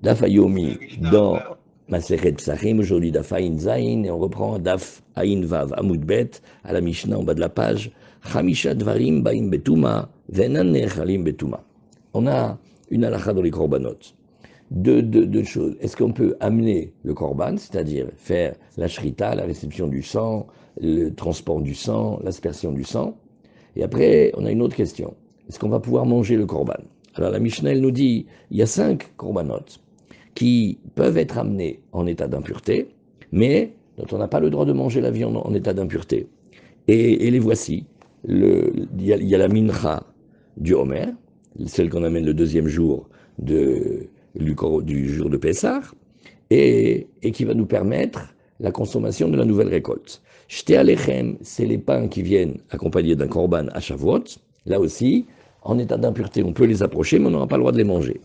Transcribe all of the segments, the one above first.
Daf Ayomi dans Masechet Psachim, aujourd'hui Daf Ayin Zayin, et on reprend Daf Ayin Vav, Amud Bet, à la Mishnah en bas de la page, Chamisha Dvarim Baim Betuma, Venan Nechalim Betuma. On a une halakha dans les korbanot. Deux choses. Est-ce qu'on peut amener le korban, c'est-à-dire faire la shrita, la réception du sang, le transport du sang, l'aspersion du sang? Et après, on a une autre question. Est-ce qu'on va pouvoir manger le korban? Alors la Mishnah, elle nous dit, il y a 5 korbanot qui peuvent être amenés en état d'impureté, mais dont on n'a pas le droit de manger la viande en état d'impureté. Et les voici. Il y a la mincha du Homer, celle qu'on amène le deuxième jour du jour de Pessah, et qui va nous permettre la consommation de la nouvelle récolte. Shte alechem, c'est les pains qui viennent accompagnés d'un korban à Shavuot. Là aussi, en état d'impureté, on peut les approcher, mais on n'aura pas le droit de les manger.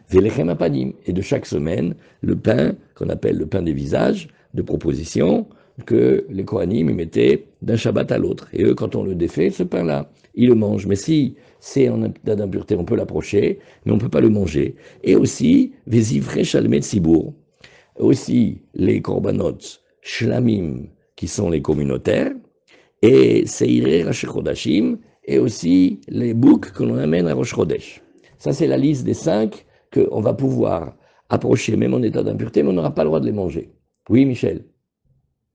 Velechem apanim, et de chaque semaine, le pain qu'on appelle le pain des visages, de proposition, que les Kohanim mettaient d'un Shabbat à l'autre. Et eux, quand on le défait, ce pain-là, ils le mangent. Mais si c'est en état d'impureté, on peut l'approcher, mais on ne peut pas le manger. Et aussi, Vezivre Shalmet Sibour, aussi les korbanot shlamim, qui sont les communautaires, et seiré Rosh Chodashim, et aussi les boucs que l'on amène à Rosh Chodesh. Ça, c'est la liste des 5 qu'on va pouvoir approcher, même en état d'impureté, mais on n'aura pas le droit de les manger. Oui, Michel?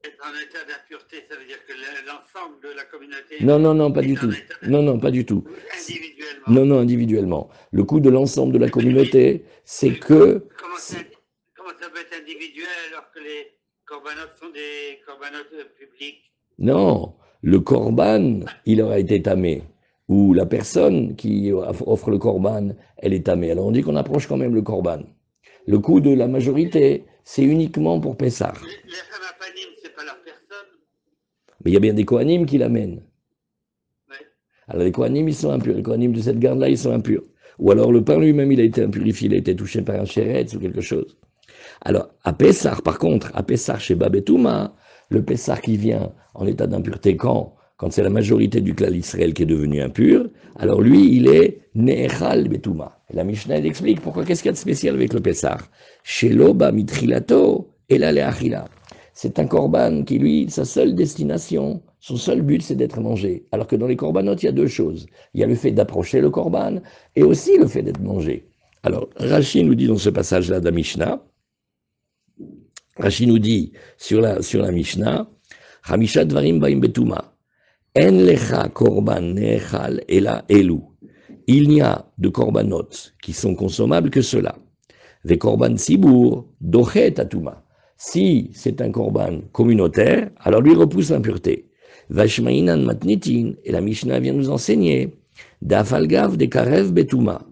En état d'impureté, ça veut dire que l'ensemble de la communauté... Non, pas du tout. Non, pas du tout. Individuellement. Non, individuellement. Le coût de l'ensemble de la communauté, c'est que... Comment ça peut être individuel alors que les corbanotes sont des corbanotes publics? Non, le korban, il aura été tamé. Ou la personne qui offre le korban, elle est tamée. Alors on dit qu'on approche quand même le korban. Le coût de la majorité, c'est uniquement pour Pessah. Les femmes à panim, c'est pas leur personne. Mais il y a bien des Kohanim qui l'amènent. Ouais. Alors les Kohanim, ils sont impurs. Les Kohanim de cette garde-là, ils sont impurs. Ou alors le pain lui-même, il a été impurifié, il a été touché par un chéretz ou quelque chose. Alors, à Pessah, par contre, à Pessah chez Babetouma, le Pessah qui vient en état d'impureté quand c'est la majorité du clan Israël qui est devenu impur, alors lui, il est Ne'echal Betouma. Et la Mishnah, elle explique pourquoi, qu'est-ce qu'il y a de spécial avec le Pessah? Shelo ba mitrilato et la le'achila. C'est un korban qui, lui, sa seule destination, son seul but, c'est d'être mangé. Alors que dans les korbanotes, il y a 2 choses. Il y a le fait d'approcher le korban et aussi le fait d'être mangé. Alors, Rashi nous dit dans ce passage-là de la Mishnah, Rashi nous dit sur la Mishnah, Hamisha dvarim baim betuma, en lecha korban ne'echal ela elu. Il n'y a de korbanot qui sont consommables que cela. Ve korban sibour dochet atuma. Si c'est un korban communautaire, alors lui repousse l'impureté. Vashmainan matnitin, et la Mishnah vient nous enseigner, dafalgav de karev betuma.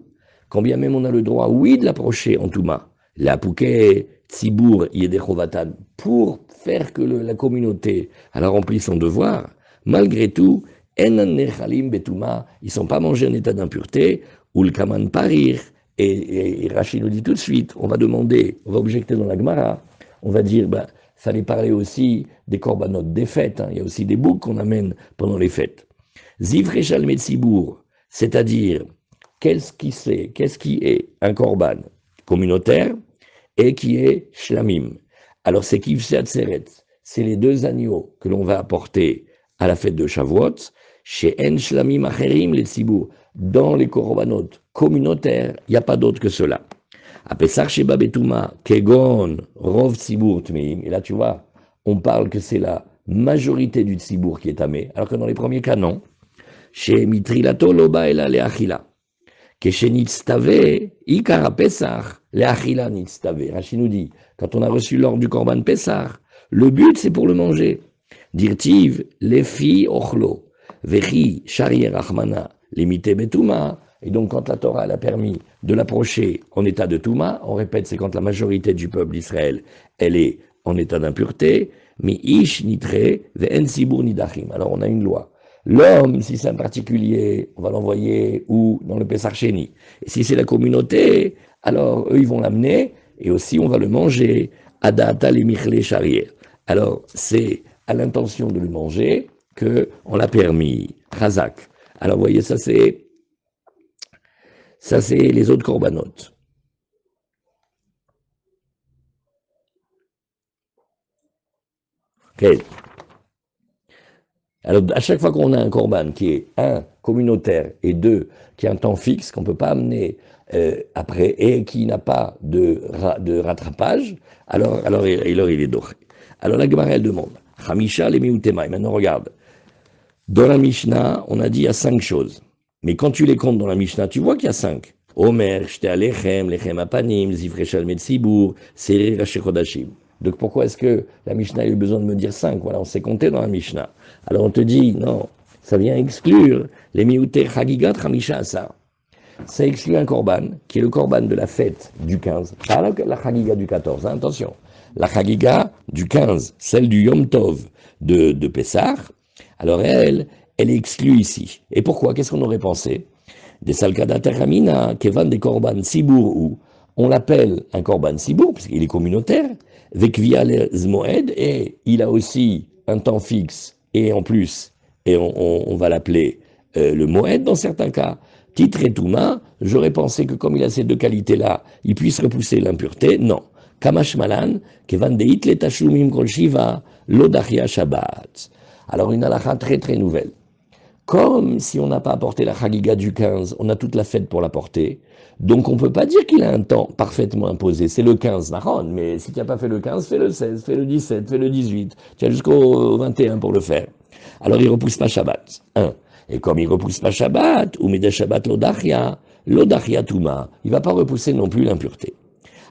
Quand bien même on a le droit, oui, de l'approcher en touma. La pouquet Tzibour Yedechovatan, pour faire que la communauté elle a rempli son devoir, malgré tout, Enan Nechalim Betuma, ils ne sont pas mangés en état d'impureté, ou le Kaman Parir, et Rachid nous dit tout de suite, on va objecter dans la Gemara, on va dire, fallait parler aussi des corbanotes des fêtes, il y a aussi des boucs qu'on amène pendant les fêtes. Zivrechal Metzibour, c'est-à-dire, qu'est-ce qui est un korban communautaire et qui est shlamim. Alors c'est Kivsé Atzeret, c'est les 2 agneaux que l'on va apporter à la fête de Shavuot, chez En Shlamim Acherim les Tzibour, dans les korbanot communautaires, il n'y a pas d'autre que cela. A Pesach Sheba Betuma, Kegon, Rov Tzibour Tmeim, et là tu vois, on parle que c'est la majorité du Tzibour qui est tamé, alors que dans les premiers cas, non. Chez Mitrilato Loba Ela Leachila. Ikara Pesach, Leachila Nitztave. Rachid nous dit, quand on a reçu l'ordre du Korban Pesach, le but c'est pour le manger. Dirtiv, Lefi Ochlo, Vechi, Sharier Rachmana, limité Betuma. Et donc, quand la Torah elle a permis de l'approcher en état de Touma, on répète, c'est quand la majorité du peuple d'Israël, elle est en état d'impureté, mi ish nitre, ve'en sibur nidachim. Alors, on a une loi. L'homme, si c'est un particulier, on va l'envoyer où? Dans le Pessar Sheni. Et si c'est la communauté, alors eux, ils vont l'amener, et aussi on va le manger. Adata le michle charier. Alors, c'est à l'intention de le manger qu'on l'a permis. Chazak. Alors, vous voyez, ça c'est les autres corbanotes. Okay. Alors, à chaque fois qu'on a un korban qui est, un, communautaire, et deux, qui a un temps fixe, qu'on ne peut pas amener après, et qui n'a pas de rattrapage, alors il est doré. Alors la Gemara, elle demande, Hamisha le miutema. Maintenant, regarde. Dans la Mishnah, on a dit il y a 5 choses. Mais quand tu les comptes dans la Mishnah, tu vois qu'il y a 5. Omer, shte alechem, lechem apanim, zivre shalmet sibour, serir hachechodashim. Donc pourquoi est-ce que la Mishnah a eu besoin de me dire 5? Voilà, on s'est compté dans la Mishnah. Alors on te dit, non, ça vient exclure les miouté chagigat chamisha asar. Ça exclut un korban, qui est le korban de la fête du 15. Pas la chagiga du 14, hein, attention. La chagiga du 15, celle du Yom Tov de Pessah, alors elle est exclue ici. Et pourquoi? Qu'est-ce qu'on aurait pensé? Des salkada terramina, kevan des korban sibour, ou on l'appelle un korban sibour, parce qu'il est communautaire, vekvia zmoed, et il a aussi un temps fixe, et en plus, et on va l'appeler le moed dans certains cas. Titre et touma, j'aurais pensé que comme il a ces deux qualités-là, il puisse repousser l'impureté. Non. Kamash malan, kevan de hitle tashumim kol shiva, lodachia shabbat. Alors une halakha très très nouvelle. Comme si on n'a pas apporté la chagiga du 15, on a toute la fête pour l'apporter. Donc on ne peut pas dire qu'il a un temps parfaitement imposé. C'est le 15, Nahon, mais si tu n'as pas fait le 15, fais le 16, fais le 17, fais le 18. Tu as jusqu'au 21 pour le faire. Alors il ne repousse pas Shabbat. 1. Et comme il ne repousse pas Shabbat, ou Mideh Shabbat l'odachia touma, il ne va pas repousser non plus l'impureté.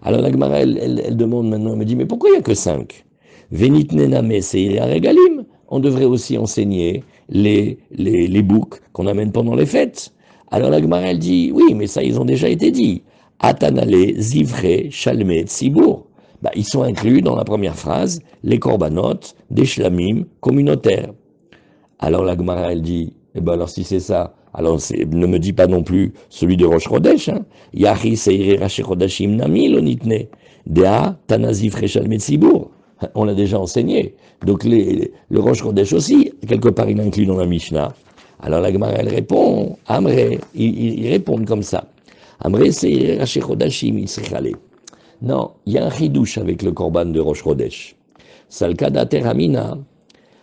Alors la Gemara, elle demande maintenant, elle me dit, mais pourquoi il n'y a que 5? Venit nename seira regalim. On devrait aussi enseigner les boucs qu'on amène pendant les fêtes. Alors la Gemara, elle dit, oui, mais ça, ils ont déjà été dit. Atanale, zivre, shalmet, sibour. Bah, ils sont inclus dans la première phrase, les korbanot, des shlamim communautaires. Alors la Gemara, elle dit, eh ben alors si c'est ça, alors ne me dis pas non plus celui de Rosh Chodesh, hein. Yahi seire rashi chodashim nami lonitne, dea tanazif rechal metsibour. On l'a déjà enseigné. Donc le Rosh Chodesh aussi, quelque part, il est inclus dans la Mishnah. Alors la Gemara, elle répond, Amre, ils répondent comme ça. Amre seire rashi chodashim isrichalé. Non, il y a un chidouche avec le korban de Rosh Chodesh. Salkada teramina.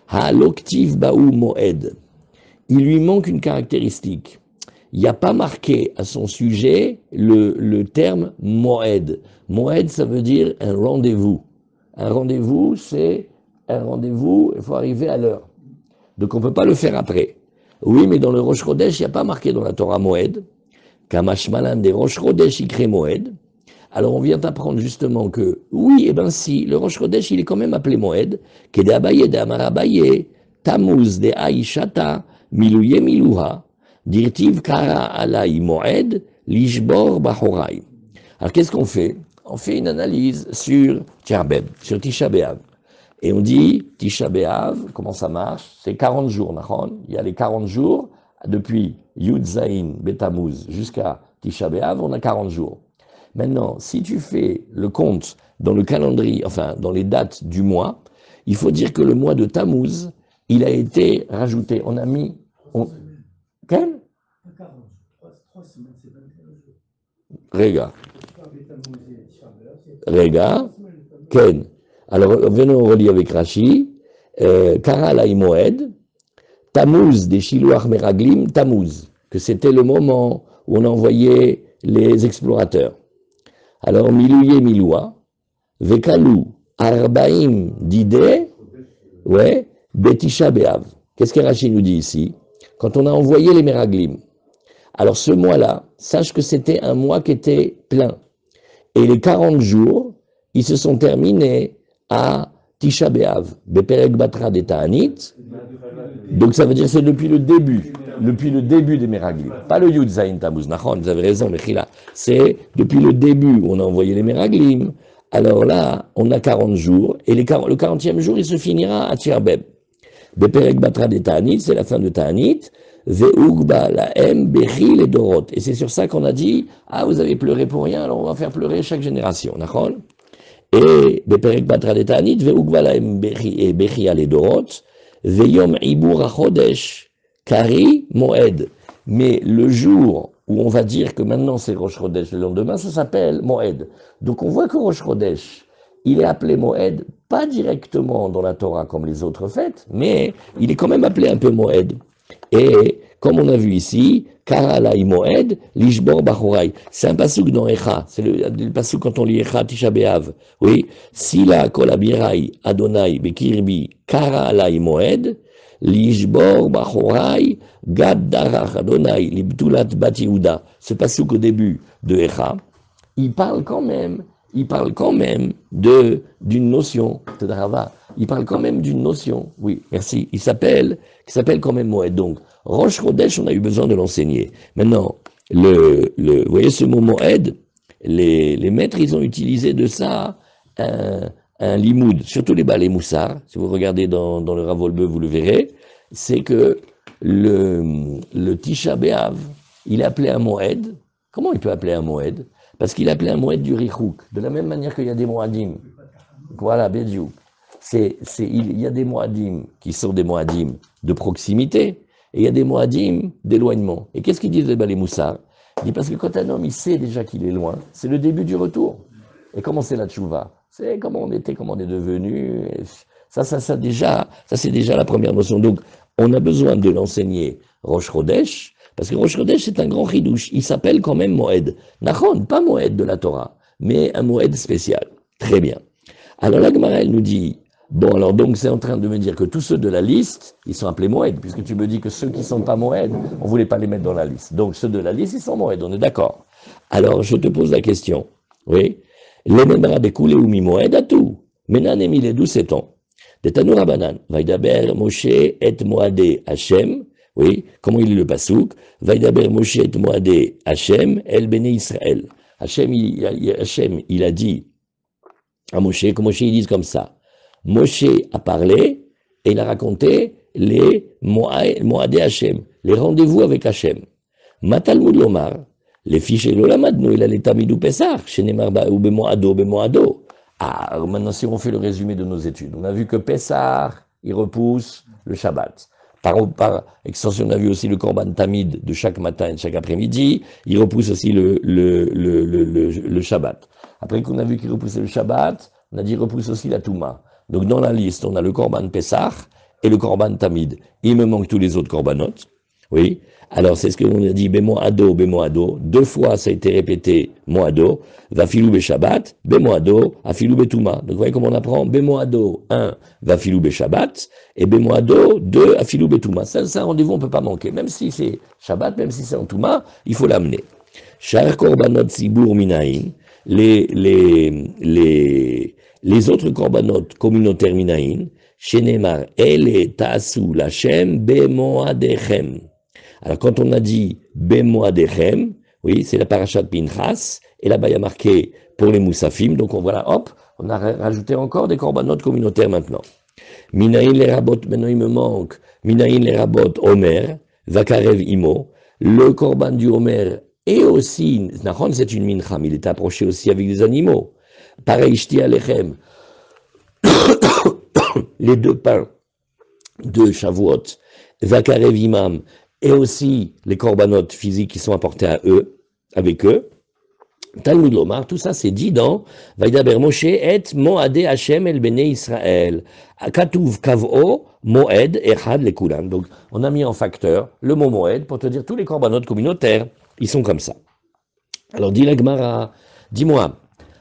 Ha'aloktiv ba'u moed. Il lui manque une caractéristique. Il n'y a pas marqué à son sujet le terme moed. Moed, ça veut dire un rendez-vous. Un rendez-vous, c'est un rendez-vous, il faut arriver à l'heure. Donc on ne peut pas le faire après. Oui, mais dans le Rosh Chodesh, il n'y a pas marqué dans la Torah moed. Kamash malan des Rosh Chodesh ikre moed. Alors on vient d'apprendre justement que, oui, eh bien si, le Rosh Chodesh, il est quand même appelé Moed, Kede Abaye de Amar Abaye, Tamuz de Aishata, Milouye Milouha, Dirtiv Kara Alai Moed, Lishbor Bahorai. Alors qu'est-ce qu'on fait? On fait une analyse sur Tcharbeb, sur Tisha B'Av. Et on dit, Tisha B'Av, comment ça marche? C'est 40 jours, Nahon. Il y a les 40 jours, depuis Yud Zayin Betamuz jusqu'à Tisha B'Av, on a 40 jours. Maintenant, si tu fais le compte dans le calendrier, enfin dans les dates du mois, il faut dire que le mois de Tammuz, il a été rajouté. On a mis... Quel? 3 semaines, c'est 21 jours. Rega. Ken. Alors, venons relier avec Rashi. Kara la Moed. Tammuz des Shiluach Meraglim, Tammuz. Que c'était le moment où on envoyait les explorateurs. Alors, Milouye Miloua, Vekalou, Arbaim d'idée, ouais, Betisha Be'av. Qu'est-ce que Rachid nous dit ici? Quand on a envoyé les Meraglim, alors ce mois-là, sache que c'était un mois qui était plein. Et les 40 jours, ils se sont terminés à Tisha B'Av, Beperek Batra de Ta'anit. Donc ça veut dire que c'est depuis le début des Meraglim. Pas le Yud Zayin Tammuz, Nachon, vous avez raison, Mechila. C'est depuis le début où on a envoyé les Meraglim. Alors là, on a 40 jours, et le 40e jour, il se finira à Tcherbeb. Beperek Batra de Ta'anit, c'est la fin de Ta'anit. Ve'ugba la'em bechi les dorot. Et c'est sur ça qu'on a dit, ah, vous avez pleuré pour rien, alors on va faire pleurer chaque génération, Nachon. Et Beperek Batra de Ta'anit, ve'ugba la'em bechi les dorot. Veyom Ibur HaChodesh, Kari Moed. Mais le jour où on va dire que maintenant c'est Rosh Chodesh, le lendemain, ça s'appelle Moed. Donc on voit que Rosh Chodesh, il est appelé Moed, pas directement dans la Torah comme les autres fêtes, mais il est quand même appelé un peu Moed. Et comme on a vu ici, Karalai Moed, Lishbor Bachorai. C'est un pasouk dans Echa. C'est le pasouk quand on lit Echa Tisha B'Av. Oui. Sila Kol Abirai Adonai Bekirbi Karalai Moed, Lishbor Bachorai Gad Darach Adonai Libtulat Bat Yehuda. Ce pasouk au début de Echa, il parle quand même d'une notion, il parle quand même d'une notion, oui, merci, qui s'appelle quand même Moed. Donc, Rosh Chodesh, on a eu besoin de l'enseigner. Maintenant, vous voyez ce mot Moed, les maîtres, ils ont utilisé de ça un limoud, surtout les balais moussard, si vous regardez dans le Ravolbeu, vous le verrez, c'est que le Tisha B'Av, il est appelé un Moed. Comment il peut appeler un Moed? Parce qu'il appelait un Moed du Richouk, de la même manière qu'il y a des Moadim. Voilà, Bédiou. Il y a des Moadim qui sont des Moadim de proximité, et il y a des Moadim d'éloignement. Et qu'est-ce qu'ils disent les Balé Moussard? Il dit parce que quand un homme, il sait déjà qu'il est loin, c'est le début du retour. Et comment c'est la tchouva? C'est comment on était, comment on est devenu. Ça c'est déjà la première notion. Donc, on a besoin de l'enseigner Rosh Chodesh, parce que Rosh Chodesh, c'est un grand chidouche. Il s'appelle quand même Moed. Nachon, pas Moed de la Torah, mais un Moed spécial. Très bien. Alors la Gemara, elle nous dit, bon, alors donc c'est en train de me dire que tous ceux de la liste, ils sont appelés Moed, puisque tu me dis que ceux qui ne sont pas Moed, on ne voulait pas les mettre dans la liste. Donc ceux de la liste, ils sont Moed, on est d'accord. Alors je te pose la question, oui. Les Memra Bekoule ou mi Moed à tout. Menan et Miledou, c'est on. De Tanoura Banan, Vaidaber Moshe et Moadé Hachem. Oui, comment il est le pasouk? Vaidaber Moshe et Moadé Hachem, El Bene Israël. Hachem, il a dit à Moshe, que Moshe, ils disent comme ça. Moshe a parlé et il a raconté les Moadé Hachem, les rendez-vous avec Hachem. Matalmud Lomar, les fichiers de l'Olamadno, il a les Tamidou Pessar, chez Nemar ou Bemoado. Ah, maintenant, si on fait le résumé de nos études, on a vu que Pessar, il repousse le Shabbat. Par extension, on a vu aussi le Korban Tamid de chaque matin et de chaque après-midi. Il repousse aussi le Shabbat. Après qu'on a vu qu'il repoussait le Shabbat, on a dit qu'il repousse aussi la Touma. Donc dans la liste, on a le Korban Pessah et le Korban Tamid. Il me manque tous les autres Korbanot. Oui. Alors c'est ce qu'on a dit, Bemoado. 2 fois ça a été répété, Moado. Vafilou be Shabbat, Bemoado, Afilou be Touma. Donc vous voyez comment on apprend, Bemoado 1, Vafilou be Shabbat, et Bemoado 2, Afilou be Touma. Ça, c'est un rendez-vous, on ne peut pas manquer. Même si c'est Shabbat, même si c'est en Touma, il faut l'amener. Shar Korbanot Sibour Minaïn, les autres Korbanot communautaires Minaïn, Shenemar, Ele Ta'asu Lachem, Bemoadechem. Alors, quand on a dit Bemoadechem, oui, c'est la parashat Pinchas, et là-bas, il y a marqué pour les Moussafim, donc voilà, hop, on a rajouté encore des korbanot communautaires maintenant. Minaïn les rabot, maintenant il me manque, Minaïn les rabot Omer, Vakarev Imo, le korban du Omer, et aussi, Nahon, c'est une mincham, il est approché aussi avec des animaux. Pareil, Shti Alechem, les 2 pains de Shavuot, Vakarev Imam, et aussi les korbanot physiques qui sont apportés à eux, avec eux. Talmud Lomar, tout ça c'est dit dans Vaidaber Moshe et Moadé Hachem el Bene Israël. Katuv Kav'o Moed Echad Lekulam. Donc on a mis en facteur le mot Moed pour te dire tous les korbanot communautaires, ils sont comme ça. Alors dis la Gemara, dis-moi,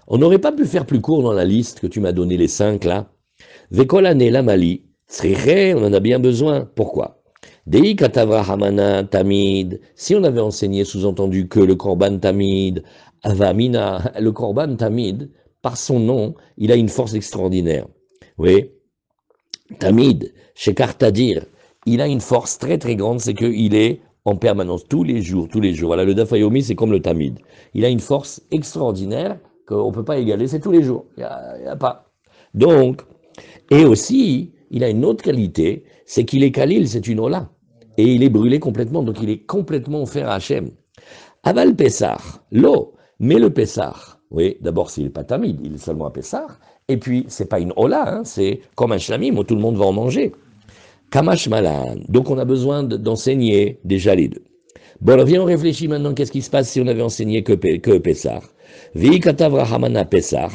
on n'aurait pas pu faire plus court dans la liste que tu m'as donné, les 5 là. Vekolane Lamali, Tzriche, on en a bien besoin. Pourquoi? Dei Katavra Hamana Tamid, si on avait enseigné sous-entendu que le Korban Tamid, Avamina, le Korban Tamid, par son nom, il a une force extraordinaire. Oui, Tamid, chez Kartadir, il a une force très très grande, c'est qu'il est en permanence, tous les jours. Voilà, le Dafayomi, c'est comme le Tamid. Il a une force extraordinaire qu'on ne peut pas égaler, c'est tous les jours. Il n'y a pas. Donc, et aussi, il a une autre qualité, c'est qu'il est Khalil, c'est une Ola. Et il est brûlé complètement, donc il est complètement offert à Hachem. Aval Pessah, l'eau, mais le Pessah, oui, d'abord s'il n'est pas Tamid, il est seulement un Pessah, et puis c'est pas une Ola, hein, c'est comme un Shlamim où tout le monde va en manger. Kamash Malan, donc on a besoin d'enseigner déjà les 2. Bon, alors viens, on réfléchit maintenant, qu'est-ce qui se passe si on avait enseigné que Pessah. Vi Katavra Hamana Pessah,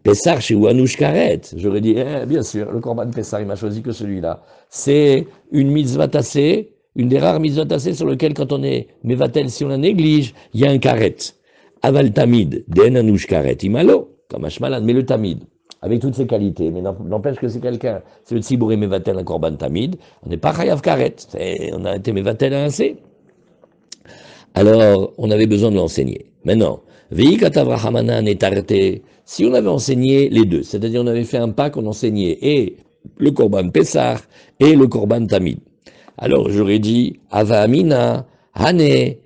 Pessar chez Ouanouch Karet. J'aurais dit, bien sûr, le Korban Pessar, il m'a choisi que celui-là. C'est une mitzvah tassée, une des rares mitzvahs tassées sur lesquelles, quand on est mevatel, si on la néglige, il y a un karet. Aval tamid, den anouch karet, imalo, comme Ashmalan, mais le tamid, avec toutes ses qualités, mais n'empêche que c'est quelqu'un, c'est le tzibouré mevatel, un Korban tamid, on n'est pas chayav karet, on a été mevatel à un C. Alors, on avait besoin de l'enseigner. Maintenant, si on avait enseigné les deux, c'est-à-dire on avait fait un pack, on enseignait et le Korban Pessar et le Korban Tamid. Alors j'aurais dit, Ava Amina, Hanehu,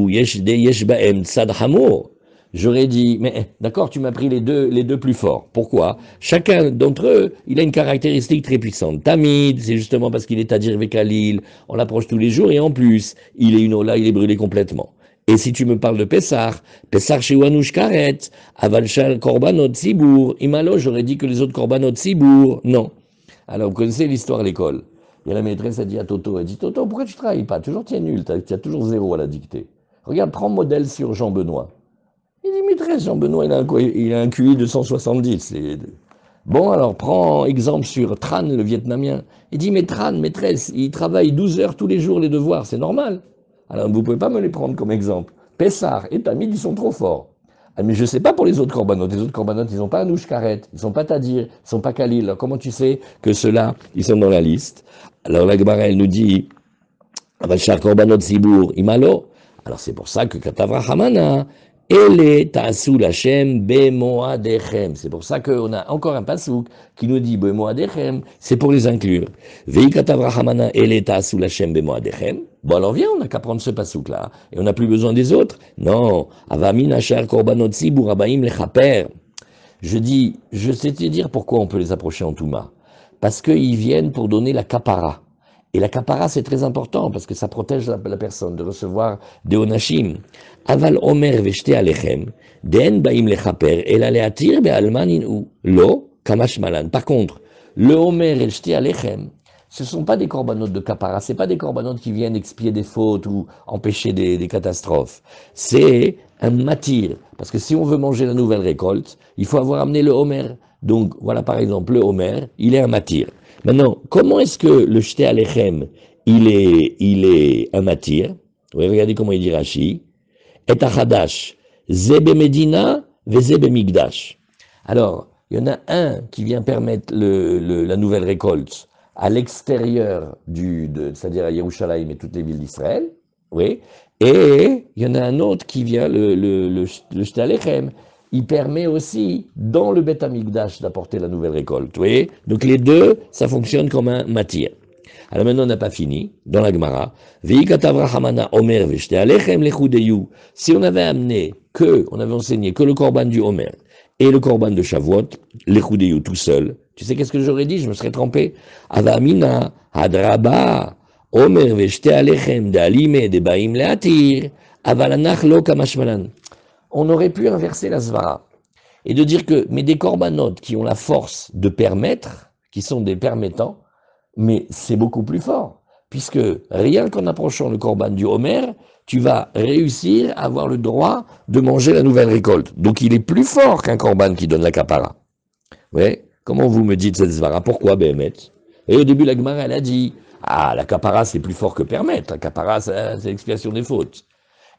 Yesh Baem Tzad Hamor. J'aurais dit, mais d'accord, tu m'as pris les deux plus forts. Pourquoi? Chacun d'entre eux, il a une caractéristique très puissante. Tamid, c'est justement parce qu'il est à dire Vekalil, on l'approche tous les jours, et en plus, il est une ola, il est brûlé complètement. Et si tu me parles de Pessar chez Wanouch Karet, Avalchal Korbanot Sibour, Imalo, j'aurais dit que les autres Korbanot Sibour, non. Alors, vous connaissez l'histoire à l'école. Et la maîtresse a dit à Toto, elle dit, Toto, pourquoi tu ne travailles pas? Toujours tu es nul, tu as toujours 0 à la dictée. Regarde, prends modèle sur Jean-Benoît. Il dit, maîtresse, Jean-Benoît, il a un QI de 170. Bon, alors, prends exemple sur Tran, le Vietnamien. Il dit, mais Tran, maîtresse, il travaille 12 heures tous les jours, les devoirs, c'est normal. Alors, vous ne pouvez pas me les prendre comme exemple. Pessar et Tamid, ils sont trop forts. Ah, mais je ne sais pas pour les autres corbanotes. Les autres corbanotes, ils n'ont pas un ouche karet, ils ne sont pas tadir, ils ne sont pas kalil. Alors, comment tu sais que ceux-là, ils sont dans la liste? Alors, la Gemara, elle nous dit, Avachar korbanot zibour imalo. Alors, c'est pour ça que Katavra Hamana, Ele ta'asu lachem bemoadechem. C'est pour ça qu'on a encore un pasouk qui nous dit bemoadechem, c'est pour les inclure. Vei katavra hamana ele ta'asu lachem bemoadechem. Bon, alors viens, on n'a qu'à prendre ce pasouk-là. Et on n'a plus besoin des autres. Non. Avamin achar korbanot zibur abaim lechaper. Je sais te dire pourquoi on peut les approcher en Touma. Parce qu'ils viennent pour donner la kapara. Et la kapara, c'est très important parce que ça protège la personne de recevoir des onashim. Aval omer veshte alechem, den baim lechaper, el aleatir be'almanin ou lo kamash malan. Par contre, le omer et veshte alechem, ce ne sont pas des corbanotes de kapara, ce n'est pas des corbanotes qui viennent expier des fautes ou empêcher des catastrophes. C'est un matir. Parce que si on veut manger la nouvelle récolte, il faut avoir amené le homer. Donc, voilà par exemple, le homer, il est un matir. Maintenant, comment est-ce que le jeté alechem, il est un matir? Oui, regardez comment il dit Rashi. Et achadash, zebe medina, vezebe migdash. Alors, il y en a un qui vient permettre la nouvelle récolte à l'extérieur c'est-à-dire à Yerushalayim et toutes les villes d'Israël, oui, et il y en a un autre qui vient, le jeté alechem, il permet aussi, dans le Beth Amikdash, d'apporter la nouvelle récolte. Oui. Donc les deux, ça fonctionne comme un matir. Alors maintenant, on n'a pas fini, dans la Gemara. Si on avait on avait enseigné que le korban du Homer et le korban de Shavuot, l'echoudeyu tout seul, tu sais qu'est-ce que j'aurais dit? Je me serais trompé. Avamina, hadraba, Omer veshte alechem d'alime de baim leatir, avalanach lo kamashmalan. On aurait pu inverser la svara et de dire que, mais des corbanotes qui ont la force de permettre, qui sont des permettants, mais c'est beaucoup plus fort, puisque rien qu'en approchant le korban du Homer, tu vas réussir à avoir le droit de manger la nouvelle récolte. Donc il est plus fort qu'un korban qui donne la kapara. Oui, comment vous me dites cette svara? Pourquoi, Béhémet? Et au début, la Gemara, elle a dit, la kapara, c'est plus fort que permettre. La kapara, c'est l'expiation des fautes.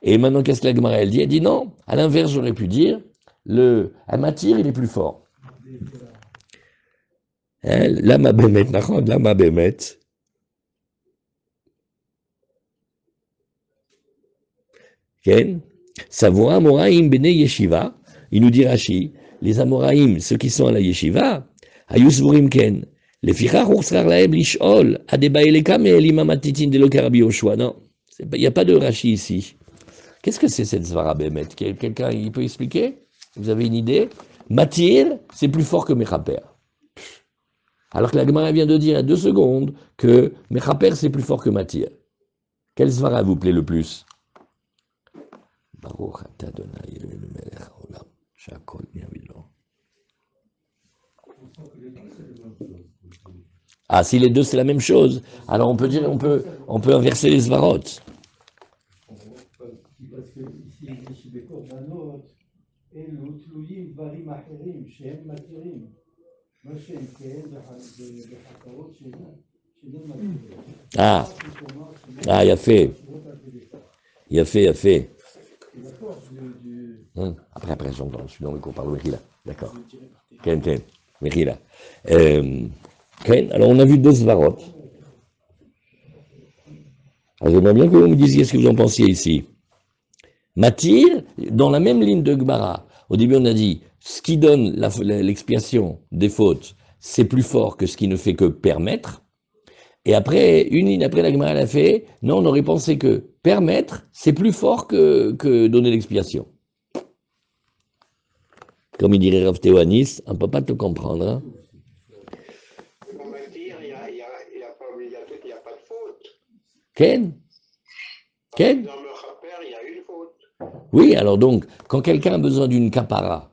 Et maintenant, qu'est-ce que la Gemara, elle dit? Elle dit non, à l'inverse, j'aurais pu dire, un matir, il est plus fort. Lama Bémet, lama Bémet. Savoa Amoraïm Bene Yeshiva, il nous dit Rashi, les Amoraïm, ceux qui sont à la Yeshiva, Ayusvurim Ken, les Fichar Ursrar Laeb Lishol, Adebaelekam et Limamatitin de Lokarabi Oshua. Non, il n'y a pas de Rashi ici. Qu'est-ce que c'est cette Zvara Bémet? Quelqu'un il peut expliquer? Vous avez une idée? Matir, c'est plus fort que Mechaper. Alors que la Gemara vient de dire il y a 2 secondes que Mechaper, c'est plus fort que Matir. Quelle Zvara vous plaît le plus? Ah, si les deux c'est la même chose, alors on peut dire, on peut inverser les svarot. Parce que ici, des corbanotes et l'autre תלויים דברים אחרים שהם מתירים, מה שהם כן בחטאות שאינם מתירים. יפה. יפה, יפה. Après, j'entends, je suis dans le cours, pardon, Mechila. D'accord. Ken, Mechila. Ken, alors on a vu deux svarot. Alors j'aimerais bien que vous me disiez ce que vous en pensiez ici. Matir, dans la même ligne de Gemara, au début on a dit, ce qui donne l'expiation des fautes, c'est plus fort que ce qui ne fait que permettre. Et après, une ligne après, la Gemara l'a fait, non, on aurait pensé que permettre, c'est plus fort que donner l'expiation. Comme il dirait Rav Théo à Nice, on ne peut pas te comprendre. Hein. On va dire, il n'y a pas de faute. Ken? Ken? Dans le rappel, il y a une faute. Oui, alors donc, quand quelqu'un a besoin d'une capara,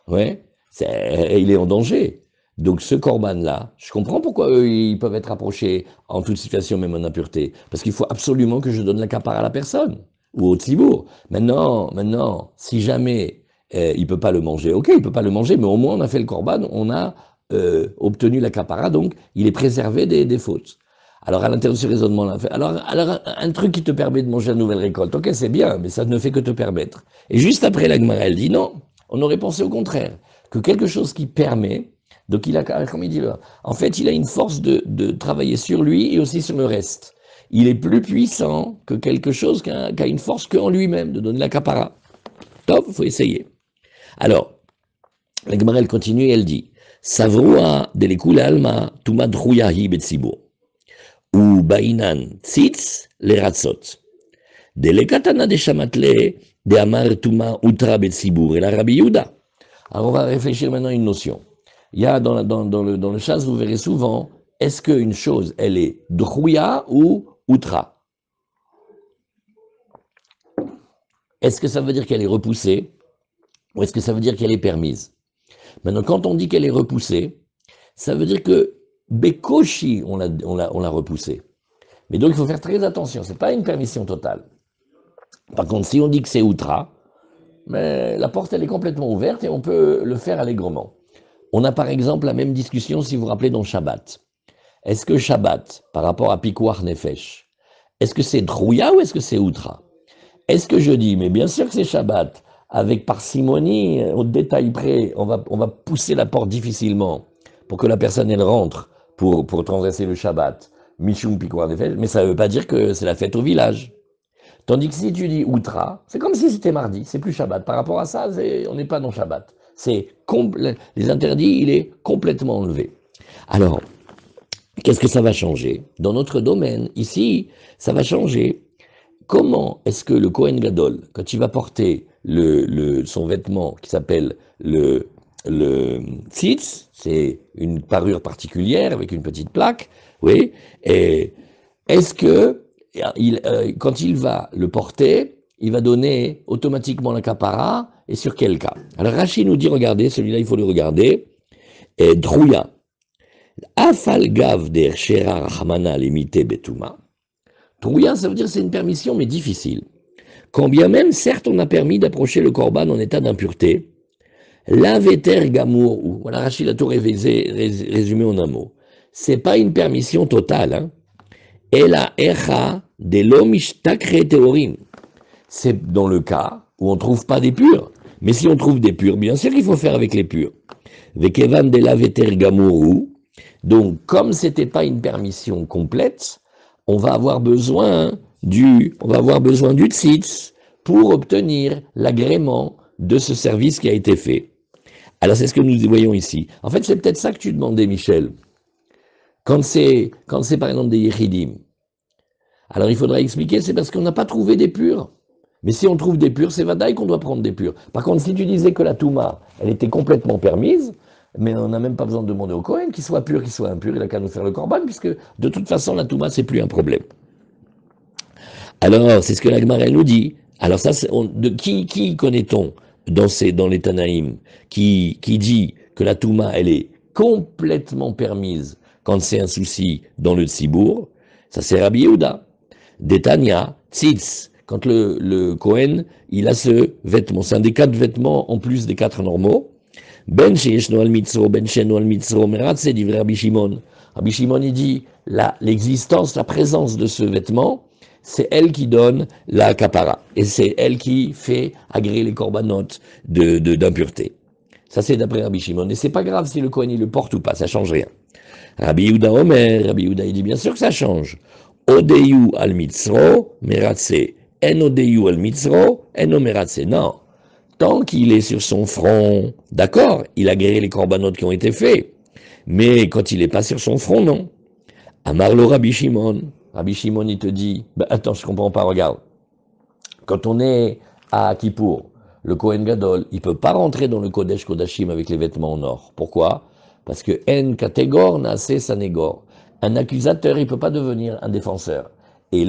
ouais, il est en danger. Donc ce corban-là, je comprends pourquoi eux, ils peuvent être approchés en toute situation, même en impureté. Parce qu'il faut absolument que je donne la capara à la personne, ou au tzibour. Maintenant, si jamais il ne peut pas le manger, ok, il ne peut pas le manger, mais au moins on a fait le corban, on a obtenu la capara, donc il est préservé des fautes. Alors à l'intérieur de ce raisonnement-là, alors un truc qui te permet de manger la nouvelle récolte, ok, c'est bien, mais ça ne fait que te permettre. Et juste après, la Gemara, elle dit non, on aurait pensé au contraire, que quelque chose qui permet. Donc il a, comme il dit là, en fait, il a une force de travailler sur lui et aussi sur le reste. Il est plus puissant que quelque chose qui a une force qu'en lui-même, de donner la capara. Top, il faut essayer. Alors, la Gemara, elle continue et elle dit, Savrua delekula alma tuma drouyahi betsibo, ou bainan tzitz le ratzot. Delekatana de shamatle de amar tuma utra betsibour et la Rabbi Yehuda. Alors on va réfléchir maintenant à une notion. Il y a dans le chasse, vous verrez souvent, est-ce qu'une chose, elle est drouya ou outra? Est-ce que ça veut dire qu'elle est repoussée ou est-ce que ça veut dire qu'elle est permise? Maintenant, quand on dit qu'elle est repoussée, ça veut dire que Bekoshi, on l'a repoussée. Mais donc il faut faire très attention, ce n'est pas une permission totale. Par contre, si on dit que c'est outra, mais la porte elle est complètement ouverte et on peut le faire allègrement. On a par exemple la même discussion, si vous vous rappelez, dans Shabbat. Est-ce que Shabbat, par rapport à Pikuach Nefesh, est-ce que c'est Drouya ou est-ce que c'est Outra? Est-ce que je dis, mais bien sûr que c'est Shabbat, avec parcimonie, au détail près, on va pousser la porte difficilement pour que la personne elle rentre pour transgresser le Shabbat, Mishum Pikuach Nefesh, mais ça ne veut pas dire que c'est la fête au village. Tandis que si tu dis Outra, c'est comme si c'était mardi, c'est plus Shabbat. Par rapport à ça, on n'est pas dans Shabbat. Les interdits, il est complètement enlevé. Alors, qu'est-ce que ça va changer? Dans notre domaine, ici, ça va changer. Comment est-ce que le Kohen Gadol, quand il va porter son vêtement qui s'appelle le tzitz, c'est une parure particulière avec une petite plaque, oui, et est-ce que quand il va le porter, il va donner automatiquement la kapara, et sur quel cas? Alors Rashi nous dit, regardez, celui-là il faut le regarder, Drouya, Afal gav der shera rachmana limite betuma. Drouya, ça veut dire c'est une permission, mais difficile. Quand bien même, certes, on a permis d'approcher le korban en état d'impureté, la veter gamour, ou voilà, Rashi l'a tout résumé en un mot. C'est pas une permission totale, hein. Ela echa de l'omishtakre teorim. C'est dans le cas où on ne trouve pas des purs. Mais si on trouve des purs, bien sûr qu'il faut faire avec les purs. Vekevan de la veter gamourou. Donc, comme c'était pas une permission complète, on va avoir besoin du tzitz pour obtenir l'agrément de ce service qui a été fait. Alors, c'est ce que nous voyons ici. En fait, c'est peut-être ça que tu demandais, Michel. Quand c'est par exemple des yéchidim, alors il faudra expliquer, c'est parce qu'on n'a pas trouvé des purs. Mais si on trouve des purs, c'est vadaï qu'on doit prendre des purs. Par contre, si tu disais que la touma, elle était complètement permise, mais on n'a même pas besoin de demander au Kohen qu'il soit pur, qu'il soit impur, il n'a qu'à nous faire le korban, puisque de toute façon, la touma, c'est plus un problème. Alors, c'est ce que la Gemara nous dit. Alors ça, qui connaît-on dans les Tanaïm, qui dit que la touma, elle est complètement permise quand c'est un souci dans le tzibour? Ça, c'est Rabbi Yehuda. Detania, tzitz, quand le Kohen, il a ce vêtement. C'est un des 4 vêtements en plus des 4 normaux. Ben sheyeshno al mitzro, ben sheyeshno al mitzro, meratse, dit Rabbi Shimon. Rabbi Shimon, il dit, l'existence, la présence de ce vêtement, c'est elle qui donne la kapara. Et c'est elle qui fait agréer les corbanotes d'impureté. Ça, c'est d'après Rabbi Shimon. Et c'est pas grave si le Kohen, il le porte ou pas, ça change rien. Rabbi Yehuda Omer, Rabbi Yehuda, il dit bien sûr que ça change. Odeyu al mitzro, meratse. En odeyu al mitzro, en o meratse. Non. Tant qu'il est sur son front, d'accord, il a gré les corbanotes qui ont été faits. Mais quand il n'est pas sur son front, non. Amarlo Rabbi Shimon. Rabbi Shimon, il te dit, attends, je comprends pas, regarde. Quand on est à Kippour, le Kohen Gadol, il peut pas rentrer dans le Kodesh Kodashim avec les vêtements en or. Pourquoi? Parce que En Kategor Naase Sanegor. Un accusateur, il peut pas devenir un défenseur. Et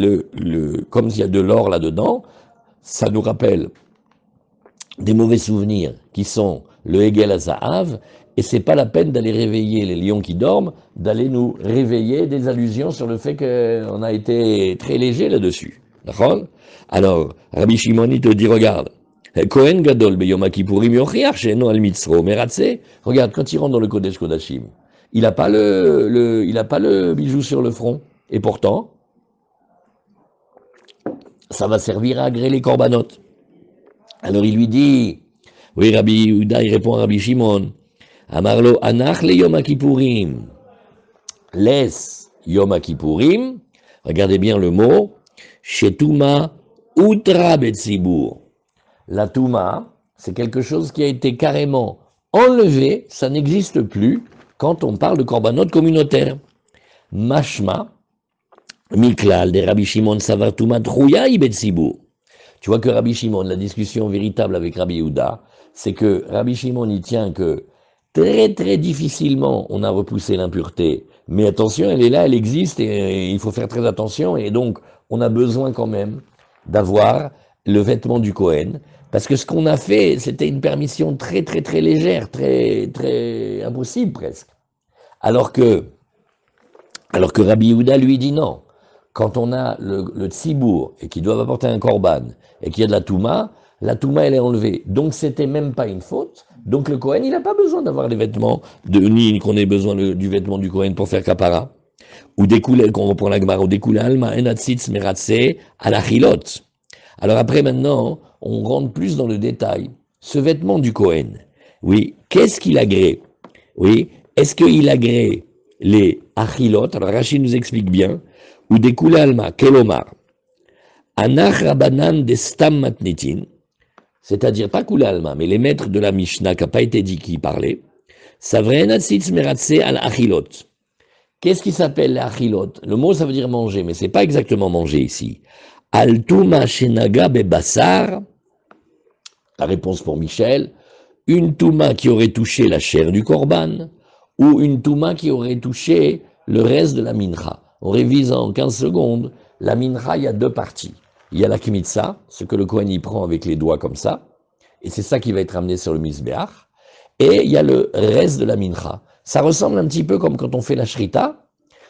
comme il y a de l'or là-dedans, ça nous rappelle des mauvais souvenirs qui sont le Hegel à Zahav, et c'est pas la peine d'aller réveiller les lions qui dorment, d'aller nous réveiller des allusions sur le fait qu'on a été très léger là-dessus. D'accord? Alors, Rabbi Shimon, il te dit, regarde, Kohen Gadol Beyom Kippourim Yochiach She'eno al Mitzro Meratse, regarde, quand il rentre dans le Kodesh Kodashim, il n'a pas le bijou sur le front, et pourtant, ça va servir à agréer les corbanotes. Alors il lui dit, oui, Rabbi Yehuda, il répond à Rabbi Shimon, Amarlo Anach le Yom Kippourim, laisse Yom Kippourim, regardez bien le mot, Shetuma Utra Betzibur. La Touma, c'est quelque chose qui a été carrément enlevé, ça n'existe plus quand on parle de korbanot communautaire. Mashma, Miklal, de Rabbi Shimon Savar Touma Trouya Betzibur. Tu vois que Rabbi Shimon, la discussion véritable avec Rabbi Yehuda, c'est que Rabbi Shimon y tient que très très difficilement on a repoussé l'impureté. Mais attention, elle est là, elle existe et il faut faire très attention. Et donc, on a besoin quand même d'avoir le vêtement du Kohen. Parce que ce qu'on a fait, c'était une permission très très très légère, très très impossible presque. Alors que Rabbi Yehuda lui dit non. Quand on a le tzibour et qu'ils doivent apporter un korban et qu'il y a de la touma elle est enlevée. Donc c'était même pas une faute. Donc le Kohen, il n'a pas besoin d'avoir les vêtements ni qu'on ait besoin du vêtement du Kohen pour faire kapara. Ou découlé, qu'on reprend la Gemara, ou découlé alma enatzitz meratse à la chilot. Alors après maintenant, on rentre plus dans le détail. Ce vêtement du Kohen, oui, qu'est-ce qu'il agrée? Oui, est-ce qu'il agrée les achilot? Alors Rachid nous explique bien. Ou découlé alma, kelomar, anach rabanan de stam matnitin, c'est-à-dire pas coulé alma, mais les maîtres de la Mishnah qui n'a pas été dit qui parlaient, savren atzitz meratse al achilot. Qu'est-ce qui s'appelle l'achilot? Le mot ça veut dire manger, mais c'est pas exactement manger ici. Al tuma shenaga bebassar, la réponse pour Michel, une touma qui aurait touché la chair du korban, ou une touma qui aurait touché le reste de la mincha. On révise en 15 secondes. La mincha, il y a 2 parties. Il y a la kmitza, ce que le Kohen y prend avec les doigts comme ça, et c'est ça qui va être amené sur le misbeach. Et il y a le reste de la mincha. Ça ressemble un petit peu comme quand on fait la shrita.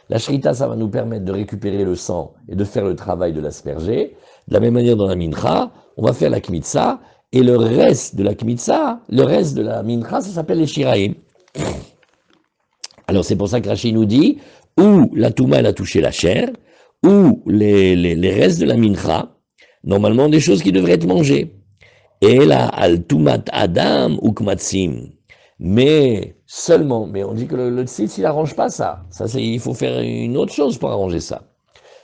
La shrita, ça va nous permettre de récupérer le sang et de faire le travail de l'asperger. De la même manière, dans la mincha, on va faire la kmitza, et le reste de la kmitza, le reste de la mincha, ça s'appelle les shiraim. Alors c'est pour ça que Rachid nous dit, ou la touma elle a touché la chair, ou les restes de la mincha, normalement des choses qui devraient être mangées. Et là, al tumat adam ou kmatsim. Mais seulement, mais on dit que le tzitz, il arrange pas ça. Il faut faire une autre chose pour arranger ça.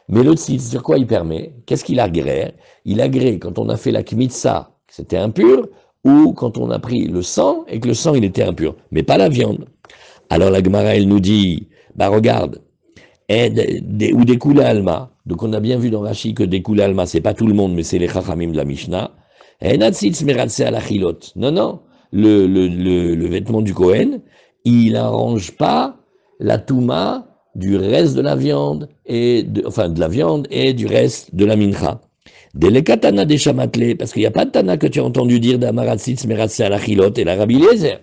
Mais le tzitz, sur quoi il permet? Qu'est-ce qu'il agrée? Il agrée quand on a fait la kmitza, que c'était impur, ou quand on a pris le sang, et que le sang, il était impur. Mais pas la viande. Alors la Gemara, elle nous dit, bah regarde, ou des koulé alma, donc on a bien vu dans Rashi que des koulé alma, c'est pas tout le monde, mais c'est les chachamim de la Mishnah, non, non, le vêtement du Kohen, il n'arrange pas la touma du reste de la viande, de la viande et du reste de la mincha. Delekatana des chamatlé, parce qu'il n'y a pas de tana que tu as entendu dire d'amaratzitz meratse à la chilot et la Rabbi Eliezer.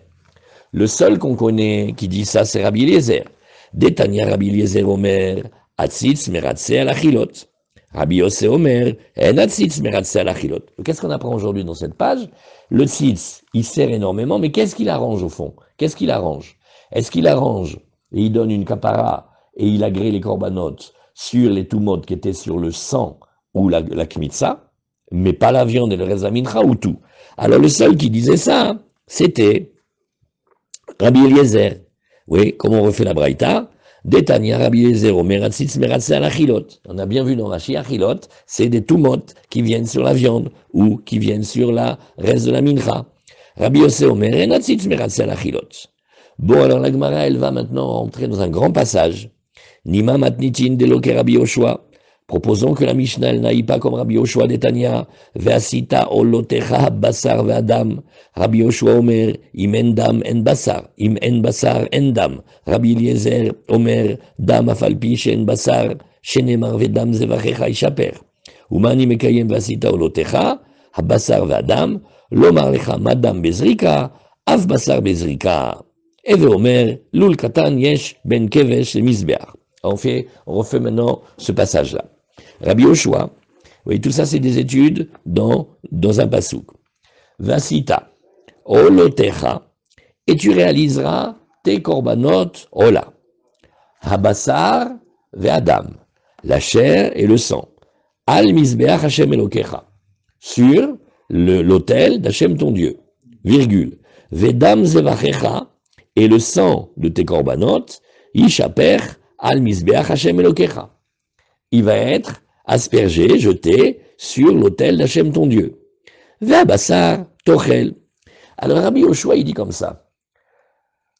Le seul qu'on connaît qui dit ça, c'est Rabbi Eliezer. Détania Rabbi Eliezer Omer, Atzitz meratse à la chilot. Rabbi Yossé Omer, en tzitz meratzeh al achilot. Qu'est-ce qu'on apprend aujourd'hui dans cette page? Le tzitz, il sert énormément, mais qu'est-ce qu'il arrange au fond? Qu'est-ce qu'il arrange? Est-ce qu'il arrange et il donne une kapara et il agrée les corbanotes sur les tumot qui étaient sur le sang ou la kmitza, mais pas la viande et le reste de la mincha ou tout? Alors le seul qui disait ça, c'était Rabbi Eliezer. Oui, comme on refait la braïta, Détania Rabbi Eliezer, Omeratzitz Meratzeh al achilot. On a bien vu dans Rashi, achilot, c'est des tumot qui viennent sur la viande ou qui viennent sur la reste de la mincha. Rabbi Yossé Omer, Enatzitz Meratzeh al achilot. Bon, alors la Gemara, elle va maintenant entrer dans un grand passage. Nima matnitin deloke Rabbi Yoshua. Proposons que la Mishnah, elle n'aille pas comme Rabbi Yoshua d'Etania. Ve'asita olotecha basar ve'adam. Rabbi Yoshua Omer, im en dam en basar. Im en basar en dam. Rabbi Eliezer Omer, dam afalpi shen basar. Shenemar ve'dam zevachecha ishaper. Umani mekayem ve'asita olotecha. Habasar ve'adam. Lomar lecha madam bezrika. Av basar bezrika. Eve Omer, lul katan yesh ben kevesh le misbeach. On refait maintenant ce passage-là. Rabbi Yoshua, oui, tout ça c'est des études dans un pasouk. Vasita, olotecha, et tu réaliseras tes korbanot, ola. Habasar ve'adam, la chair et le sang. Al misbeach Hashem Elokecha, sur l'autel d'Hashem ton Dieu. Virgule. Vedam zevachecha, et le sang de tes korbanot, yishaper al misbeach Hashem Elokecha. Il va être aspergé, jeté sur l'autel d'Hashem ton Dieu. Ve'abasar tochel. Alors Rabbi Yoshua, il dit comme ça.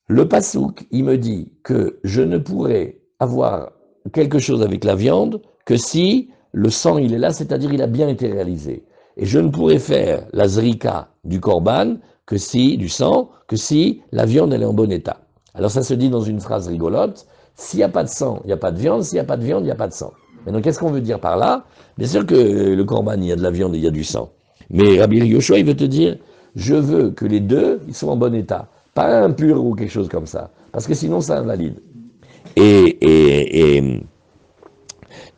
Le pasouk, il me dit que je ne pourrais avoir quelque chose avec la viande que si le sang il est là, c'est-à-dire il a bien été réalisé. Et je ne pourrais faire la zrika du korban que si, du sang, que si la viande elle est en bon état. Alors ça se dit dans une phrase rigolote, s'il n'y a pas de sang, il n'y a pas de viande, s'il n'y a pas de viande, il n'y a pas de sang. Maintenant, qu'est-ce qu'on veut dire par là? Bien sûr que le korban, il y a de la viande et il y a du sang. Mais Rabbi Yoshua, il veut te dire, je veux que les deux, ils soient en bon état. Pas impur ou quelque chose comme ça. Parce que sinon, ça invalide. Et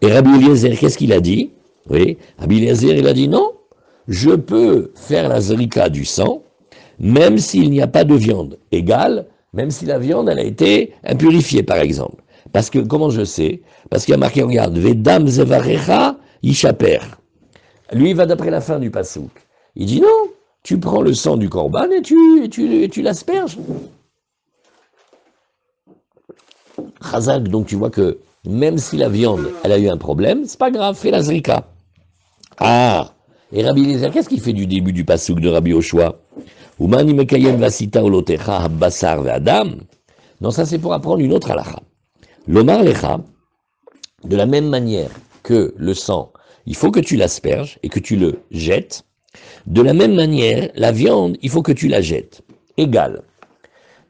Rabbi Eliezer, qu'est-ce qu'il a dit? Oui, Rabbi Eliezer, il a dit non, je peux faire la zrika du sang, même s'il n'y a pas de viande égale, même si la viande, elle a été impurifiée, par exemple. Parce que, comment je sais? Parce qu'il y a marqué, regarde, Vedam zevarecha yishaper. Lui, il va d'après la fin du pasouk. Il dit non, tu prends le sang du korban et tu l'asperges. Chazak, donc tu vois que même si la viande, elle a eu un problème, c'est pas grave, fais la zrika. Ah! Et Rabbi Eliezer, qu'est-ce qu'il fait du début du pasouk de Rabbi Yoshua? Umani mekayem vasita olotecha basar ve'adam. Non, ça c'est pour apprendre une autre halakha. L'omar lecha, de la même manière que le sang, il faut que tu l'asperges et que tu le jettes. De la même manière, la viande, il faut que tu la jettes. Égal.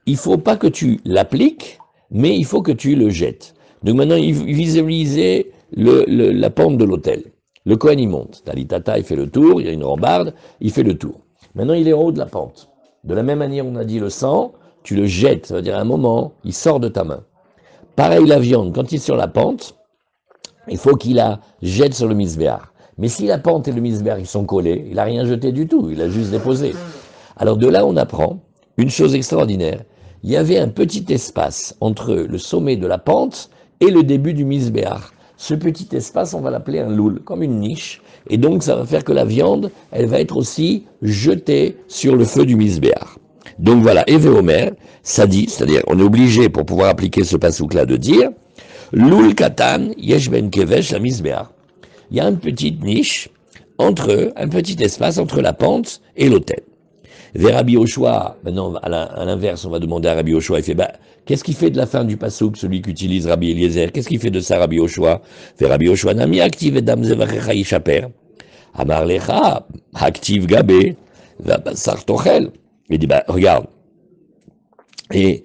Il ne faut pas que tu l'appliques, mais il faut que tu le jettes. Donc maintenant, il visualisait la pente de l'autel. Le Kohen, il monte. Talitata, il fait le tour, il y a une rambarde, il fait le tour. Maintenant, il est en haut de la pente. De la même manière, on a dit le sang, tu le jettes, ça veut dire à un moment, il sort de ta main. Pareil, la viande, quand il est sur la pente, il faut qu'il la jette sur le misbéach. Mais si la pente et le misbéach, ils sont collés, il n'a rien jeté du tout, il a juste déposé. Alors de là, on apprend une chose extraordinaire. Il y avait un petit espace entre le sommet de la pente et le début du misbéach. Ce petit espace, on va l'appeler un loul, comme une niche. Et donc, ça va faire que la viande, elle va être aussi jetée sur le feu du misbéach. Donc voilà, Eve Omer, ça dit, c'est-à-dire, on est obligé, pour pouvoir appliquer ce pasouk-là, de dire, Loul Katan, Yesh Ben Kevesh, la misbéach. Il y a une petite niche, un petit espace entre la pente et l'autel. Vers Rabbi Yoshua, maintenant, à l'inverse, on va demander à Rabbi Yoshua, il fait, qu'est-ce qu'il fait de la fin du pasouk, celui qu'utilise Rabbi Eliezer? Qu'est-ce qu'il fait de ça, Rabbi Yoshua? Vers Rabbi Yoshua, Nami active dam zevachecha yishaper. Amar lecha, active gabe, vabasar tochel. Il dit, regarde. Et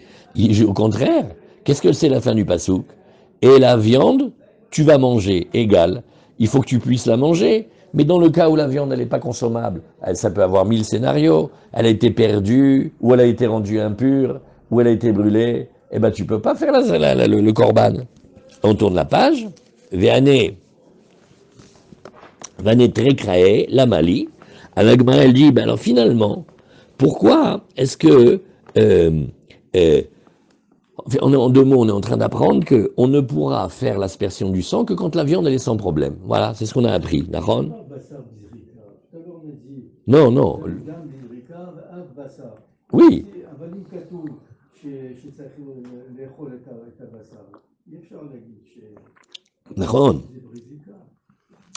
au contraire, qu'est-ce que c'est la fin du pasouk? Et la viande, tu vas manger, égal. Il faut que tu puisses la manger. Mais dans le cas où la viande elle n'est pas consommable, ça peut avoir 1000 scénarios, elle a été perdue, ou elle a été rendue impure, ou elle a été brûlée, tu peux pas faire le korban. On tourne la page, Véané, Vanetre la Mali. Alors la Gemara, elle dit, ben alors finalement, pourquoi est-ce que, euh, en deux mots, on est en train d'apprendre qu'on ne pourra faire l'aspersion du sang que quand la viande elle est sans problème. Voilà, c'est ce qu'on a appris. D'accord? Non, non. Oui. D'accord.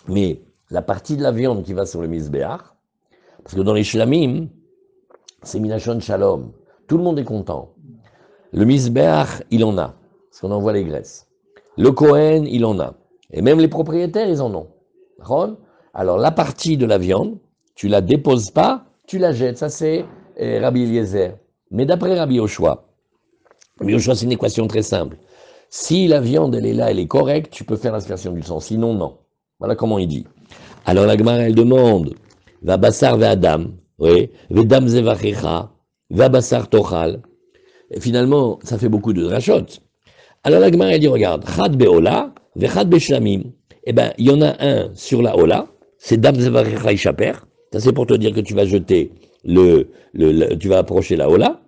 Mais la partie de la viande qui va sur le misbéach, parce que dans les shlamim, c'est minachon shalom. Tout le monde est content. Le misbéach, il en a, parce qu'on envoie les graisses. Le Kohen, il en a. Et même les propriétaires, ils en ont. Alors, la partie de la viande, tu la déposes pas, tu la jettes. Ça, c'est Rabbi Eliezer. Mais d'après Rabbi Yoshua, c'est une équation très simple. Si la viande, elle est là, elle est correcte, tu peux faire l'aspersion du sang. Sinon, non. Voilà comment il dit. Alors, la Gemara, elle demande, va bassar ve adam, oui, ve dam zevachecha, va bassar tochal. Et finalement, ça fait beaucoup de drachot. Alors la Gemara, elle dit, regarde, chad be'ola, ve chad be'shlamim. Eh ben, il y en a un sur la ola, c'est dam zevachecha ishaper. Ça, c'est pour te dire que tu vas jeter tu vas approcher la ola.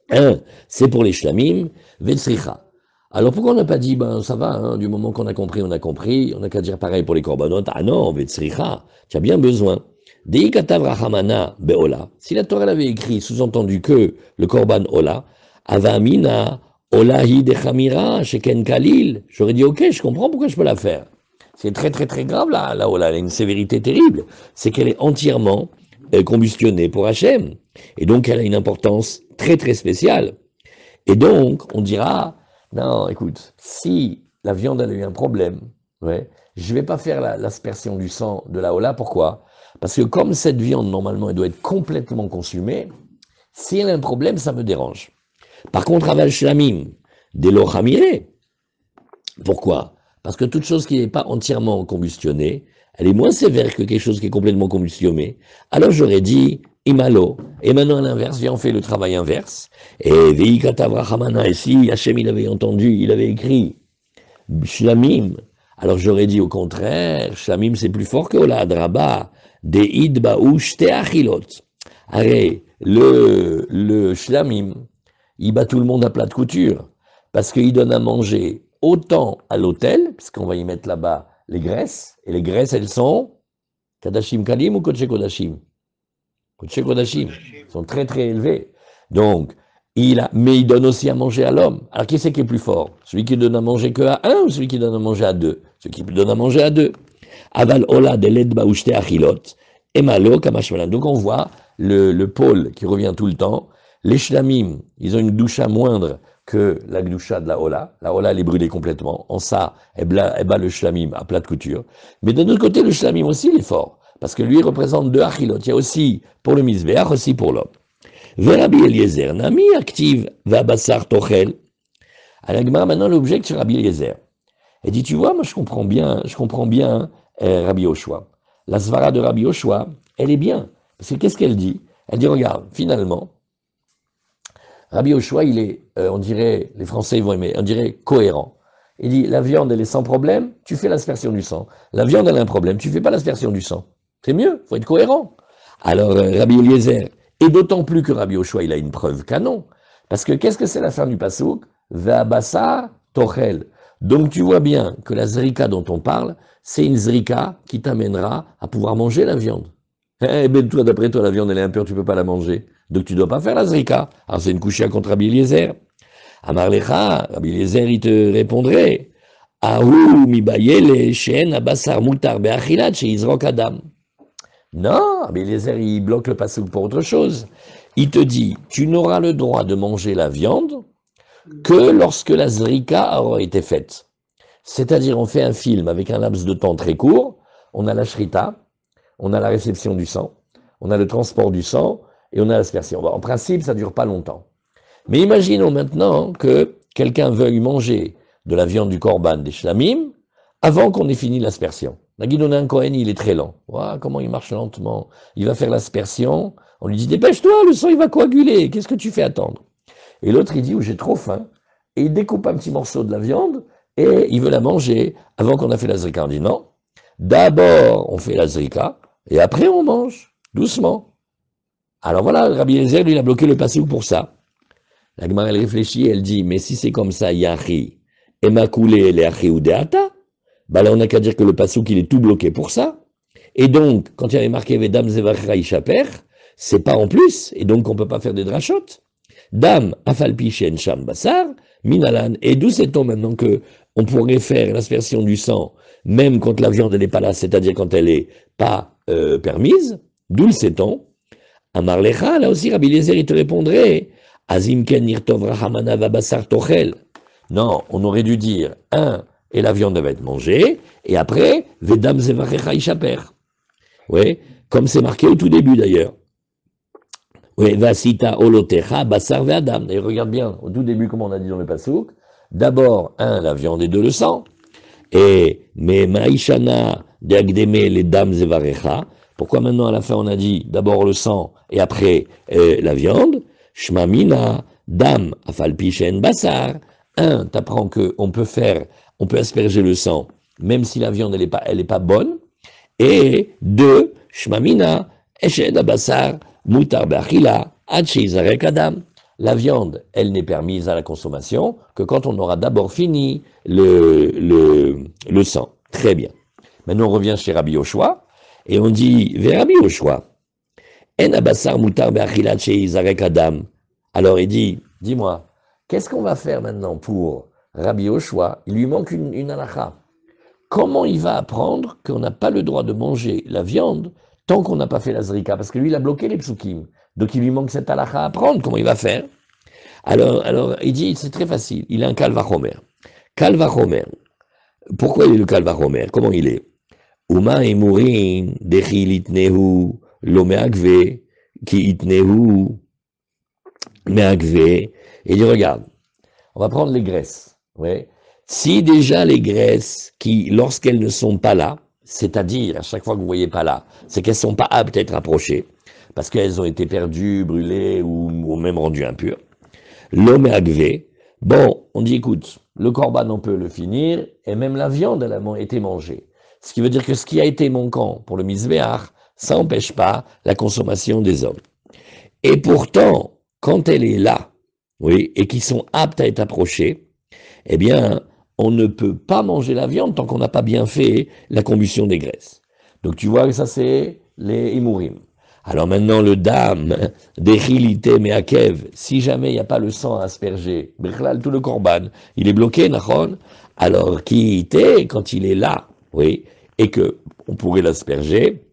Un, c'est pour les shlamim, ve'tzricha. Alors pourquoi on n'a pas dit, ben ça va, hein, du moment qu'on a compris, on n'a qu'à dire pareil pour les korbanot. Ah non, ve'tzricha, tu as bien besoin. Dei katav rahamana be'ola. Si la Torah avait écrit, sous-entendu que le korban ola, avamina olahi de chamira sheken kalil, j'aurais dit ok, je comprends pourquoi je peux la faire. C'est très très très grave la ola, elle a une sévérité terrible. C'est qu'elle est entièrement combustionné pour Hachem. Et donc, elle a une importance très, très spéciale. Et donc, on dira, non, écoute, si la viande a eu un problème, ouais, je ne vais pas faire l'aspersion du sang de la hola. Pourquoi? Parce que comme cette viande, normalement, elle doit être complètement consumée, si elle a un problème, ça me dérange. Par contre, aval shlamim, des lochamiré. Pourquoi? Parce que toute chose qui n'est pas entièrement combustionnée, elle est moins sévère que quelque chose qui est complètement combustionné. Alors j'aurais dit, imalo. Et maintenant à l'inverse, viens, on fait le travail inverse. Et veikata vrachamana, et si Hachem il avait entendu, il avait écrit shlamim. Alors j'aurais dit au contraire, shlamim c'est plus fort que la draba, deid baouch te achilot. Arrête, le shlamim, il bat tout le monde à plat de couture, parce qu'il donne à manger autant à l'hôtel, puisqu'on va y mettre là-bas les graisses, et les graisses, elles sont Kadashim Kalim ou Kodesh Kodashim? Kodesh Kodashim, sont très très élevées. Donc, mais il donne aussi à manger à l'homme. Alors, qui c'est qui est plus fort? Celui qui donne à manger que à un ou celui qui donne à manger à deux? Celui qui donne à manger à deux. Aval Ola de Led Baouchte Achilot, Emalo Kamashmalan. Donc, on voit le pôle qui revient tout le temps. Les shlamim, ils ont une doucha moindre que la gdoucha de la hola. La hola, elle est brûlée complètement. En ça, elle bat le shlamim à plat de couture. Mais d'un autre côté, le shlamim aussi, il est fort. Parce que lui, il représente deux achilot. Il y a aussi pour le misbeach, aussi pour l'homme. Rabbi Eliezer, nami active, va bassar tochel. À la Gemara, maintenant, l'objet sur Rabbi Eliezer. Elle dit, tu vois, moi, je comprends bien Rabbi Yoshua. La svara de Rabbi Yoshua, elle est bien. Parce que qu'est-ce qu'elle dit? Elle dit, regarde, finalement, Rabbi Yoshua, il est, on dirait, les Français ils vont aimer, on dirait cohérent. Il dit, la viande, elle est sans problème, tu fais l'aspersion du sang. La viande, elle a un problème, tu fais pas l'aspersion du sang. C'est mieux, faut être cohérent. Alors, Rabbi Eliezer, et d'autant plus que Rabbi Yoshua, il a une preuve canon. Parce que qu'est-ce que c'est la fin du pasouk? Ve'abasa tochel. Donc tu vois bien que la zrika dont on parle, c'est une zrika qui t'amènera à pouvoir manger la viande. Eh ben toi, d'après toi, la viande, elle est impure, tu peux pas la manger. Donc tu dois pas faire la zrika. Alors c'est une couchia contre Rabbi Eliezer. Amarlecha, Rabbi Eliezer, il te répondrait, Ahu mi bayele shen abasar mutar beachilat chez Izrok Adam. Non, Rabbi Eliezer, il bloque le passouk pour autre chose. Il te dit, tu n'auras le droit de manger la viande que lorsque la zrika aura été faite. C'est-à-dire, on fait un film avec un laps de temps très court, on a la shrita, on a la réception du sang, on a le transport du sang, et on a l'aspersion. Bon, en principe, ça ne dure pas longtemps. Mais imaginons maintenant que quelqu'un veuille manger de la viande du korban, des shlamim, avant qu'on ait fini l'aspersion. La Guidonin Cohen, il est très lent. Voilà comment il marche lentement. Il va faire l'aspersion, on lui dit, dépêche-toi, le sang il va coaguler, qu'est-ce que tu fais attendre? Et l'autre, il dit, oh, j'ai trop faim. Et il découpe un petit morceau de la viande, et il veut la manger avant qu'on a fait la zrika. On dit, non, D'abord, on fait la zrika, et après on mange, doucement. Alors voilà, Rabbi Eliezer, lui, il a bloqué le passouk pour ça. La Gemara, elle réfléchit, elle dit, mais si c'est comme ça, Yahi, Emakoulé, Leachi ou Deata, bah là, on n'a qu'à dire que le passouk, il est tout bloqué pour ça. Et donc, quand il y avait marqué Vedam Zevachra Ishaper, c'est pas en plus, et donc on peut pas faire des drachot. Dam, Afalpi, Shen, Sham, Basar, Minalan, et d'où sait-on maintenant que on pourrait faire l'aspersion du sang, même quand la viande n'est pas là, c'est-à-dire quand elle n'est pas permise, d'où le sait-on? Amar Lecha, là aussi, Rabbi Eliezer, il te répondrait, Azim ken nirtov rahamana va basar tochel. Non, on aurait dû dire, et la viande va être mangée, et après, Vedam Zevachecha Ishaper. Oui, comme c'est marqué au tout début d'ailleurs. Oui, Vasita Olotecha, Basar Ve'adam. Et regarde bien, au tout début, comme on a dit dans le Passouk, d'abord, la viande et deux, le sang. Et, mais Maïshana, Deagdeme, les dames Zevarecha. Pourquoi maintenant à la fin on a dit d'abord le sang et après la viande? Shmamina, dam, Afalpi Shen Basar. T'apprends qu'on peut on peut asperger le sang, même si la viande elle est pas bonne. Et deux, Shmamina, Eshed Basar, Mutar Bachila, Adshizarek Adam. La viande, elle n'est permise à la consommation que quand on aura d'abord fini le sang. Très bien. Maintenant, on revient chez Rabbi Yoshua et on dit, vers Rabbi Yoshua, En Abassar Mutar Bachila Adshizarek Adam. Alors il dit, dis-moi, qu'est-ce qu'on va faire maintenant pour Rabbi Yoshua? Il lui manque une halakha. Comment il va apprendre qu'on n'a pas le droit de manger la viande tant qu'on n'a pas fait la zrika? Parce que lui, il a bloqué les psukim. Donc il lui manque cette halakha à apprendre. Comment il va faire? Alors, il dit, c'est très facile. Il a un kalvachomer. Kalvachomer. Pourquoi il est le kalvachomer? Comment il est? Uma emurin dechi litnehu lo meagve ki itnehu meagve. Et il dit, regarde, on va prendre les graisses. Ouais. Si déjà les graisses qui, lorsqu'elles ne sont pas là, c'est-à-dire à chaque fois que vous ne voyez pas là, c'est qu'elles ne sont pas aptes à être approchées, parce qu'elles ont été perdues, brûlées ou même rendues impures. L'homme est agvé. Bon, on dit écoute, le korban on peut le finir, et même la viande elle a été mangée. Ce qui veut dire que ce qui a été manquant pour le misbéach, ça n'empêche pas la consommation des hommes. Et pourtant, quand elle est là, oui, et qui sont aptes à être approchées, eh bien, on ne peut pas manger la viande tant qu'on n'a pas bien fait la combustion des graisses. Donc tu vois que ça c'est les imurim. Alors maintenant le dam, dechilité meakev, si jamais il n'y a pas le sang à asperger, bichlal tout le korban, il est bloqué, nachon. Alors qui était quand il est là, oui, et que on pourrait l'asperger,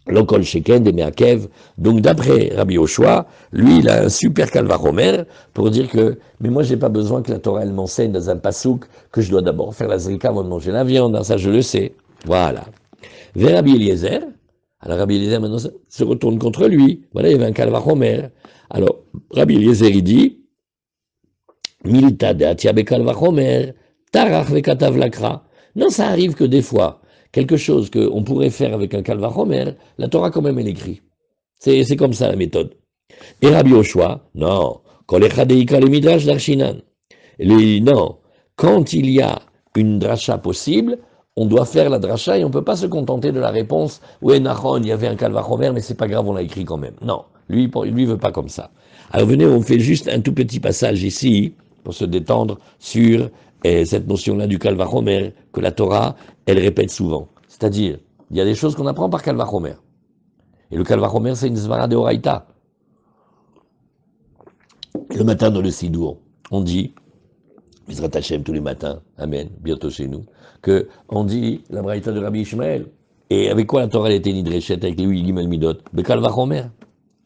l'okol sheken de meakev. Donc d'après Rabbi Yoshua, lui il a un super kalvachomer pour dire que, mais moi j'ai pas besoin que la Torah elle m'enseigne dans un pasouk que je dois d'abord faire la zrika avant de manger la viande, ça je le sais. Voilà. Vers Rabbi Eliezer, alors Rabbi Eliezer maintenant se retourne contre lui. Voilà, il y avait un kalvachomer. Alors Rabbi Eliezer il dit, milta de atia be kalvachomer, tarach vekatav lakra. Non, ça arrive que des fois, quelque chose qu'on pourrait faire avec un kalvachomer, la Torah quand même elle écrit. C'est comme ça la méthode. Et Rabbi Yoshua, non, non, quand il y a une dracha possible, on doit faire la dracha et on ne peut pas se contenter de la réponse « Oui, Nachon, il y avait un kalvachomer, mais c'est pas grave, on l'a écrit quand même. » Non, lui veut pas comme ça. Alors venez, on fait juste un tout petit passage ici, pour se détendre sur cette notion-là du kalvachomer, que la Torah, elle répète souvent. C'est-à-dire, il y a des choses qu'on apprend par kalvachomer. Et le kalvachomer, c'est une svara de Horaïta. Le matin dans le Sidour, on dit, Mizrat Hashem tous les matins, Amen, bientôt chez nous, que on dit la braïta de Rabbi Ishmael. Et avec quoi la Torah était nidreshet avec les 8 Gimel Midot? Le kalvachomer.